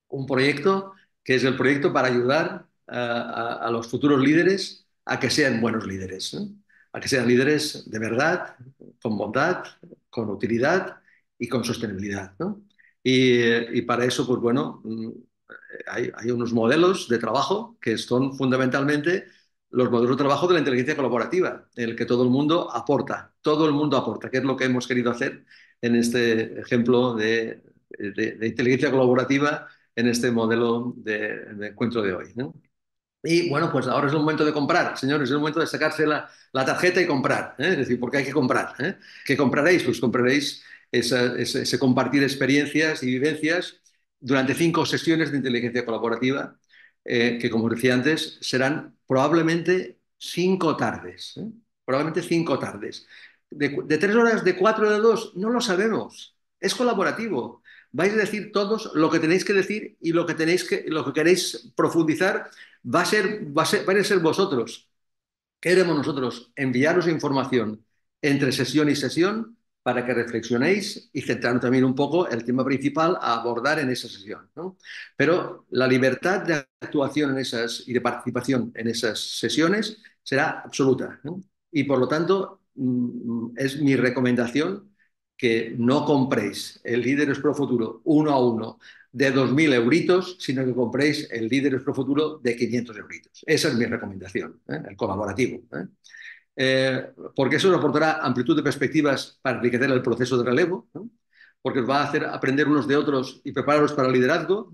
un proyecto que es el proyecto para ayudar a los futuros líderes a que sean buenos líderes, ¿no? A que sean líderes de verdad, con bondad, con utilidad y con sostenibilidad, ¿no? Y para eso, pues bueno, hay unos modelos de trabajo que son fundamentalmente los modelos de trabajo de la inteligencia colaborativa, en el que todo el mundo aporta, que es lo que hemos querido hacer en este ejemplo de inteligencia colaborativa en este modelo de encuentro de hoy, ¿no? Y bueno, pues ahora es el momento de comprar, señores, es el momento de sacarse la tarjeta y comprar, ¿eh? Es decir, porque hay que comprar, ¿eh? ¿Qué compraréis? Pues compraréis ese compartir experiencias y vivencias durante 5 sesiones de inteligencia colaborativa, que como decía antes, serán probablemente 5 tardes, ¿eh? Probablemente 5 tardes. De 3 horas, de 4, de 2, no lo sabemos. Es colaborativo. Vais a decir todos lo que tenéis que decir y lo que queréis profundizar van a ser vosotros. ¿Qué haremos nosotros? Enviaros información entre sesión y sesión para que reflexionéis y centrar también un poco el tema principal a abordar en esa sesión, ¿no? Pero la libertad de actuación y de participación en esas sesiones será absoluta, ¿no? Y por lo tanto, es mi recomendación que no compréis el Líderes Pro Futuro 1 a 1 de 2.000 euritos, sino que compréis el Líderes Pro Futuro de 500 euritos. Esa es mi recomendación, ¿eh? El colaborativo, ¿eh? Porque eso nos aportará amplitud de perspectivas para enriquecer el proceso de relevo, ¿no? Porque os va a hacer aprender unos de otros y prepararos para el liderazgo.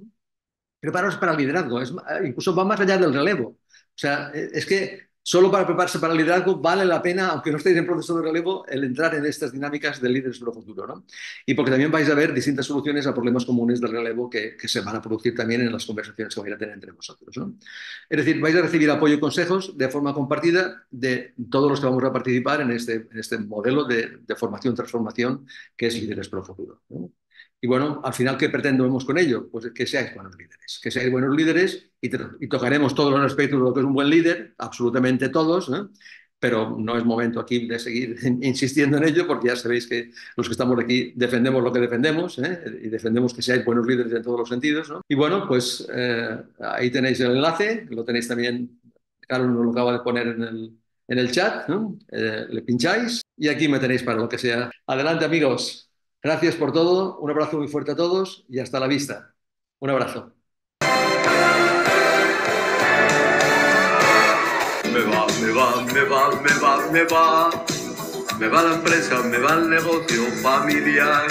Prepararos para el liderazgo, incluso va más allá del relevo. O sea, es que Solo para prepararse para el liderazgo vale la pena, aunque no estéis en proceso de relevo, el entrar en estas dinámicas de líderes para el futuro, ¿no? Y porque también vais a ver distintas soluciones a problemas comunes del relevo que se van a producir también en las conversaciones que vais a tener entre vosotros, ¿no? Es decir, vais a recibir apoyo y consejos de forma compartida de todos los que vamos a participar en este modelo de formación-transformación que es Líderes para el Futuro, ¿no? Y bueno, al final, ¿qué pretendemos con ello? Pues que seáis buenos líderes. Que seáis buenos líderes y tocaremos todos los aspectos de lo que es un buen líder, absolutamente todos, ¿no? Pero no es momento aquí de seguir insistiendo en ello, porque ya sabéis que los que estamos aquí defendemos lo que defendemos, ¿eh? Y defendemos que seáis buenos líderes en todos los sentidos, ¿no? Y bueno, pues ahí tenéis el enlace, lo tenéis también, Carlos nos lo acaba de poner en el chat, ¿no? Le pincháis y aquí me tenéis para lo que sea. Adelante, amigos. Gracias por todo, un abrazo muy fuerte a todos y hasta la vista. Un abrazo. Me va, me va, me va, me va, me va. Me va la empresa, me va el negocio familiar.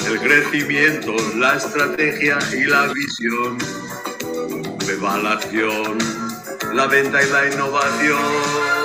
El crecimiento, la estrategia y la visión. Me va la acción, la venta y la innovación.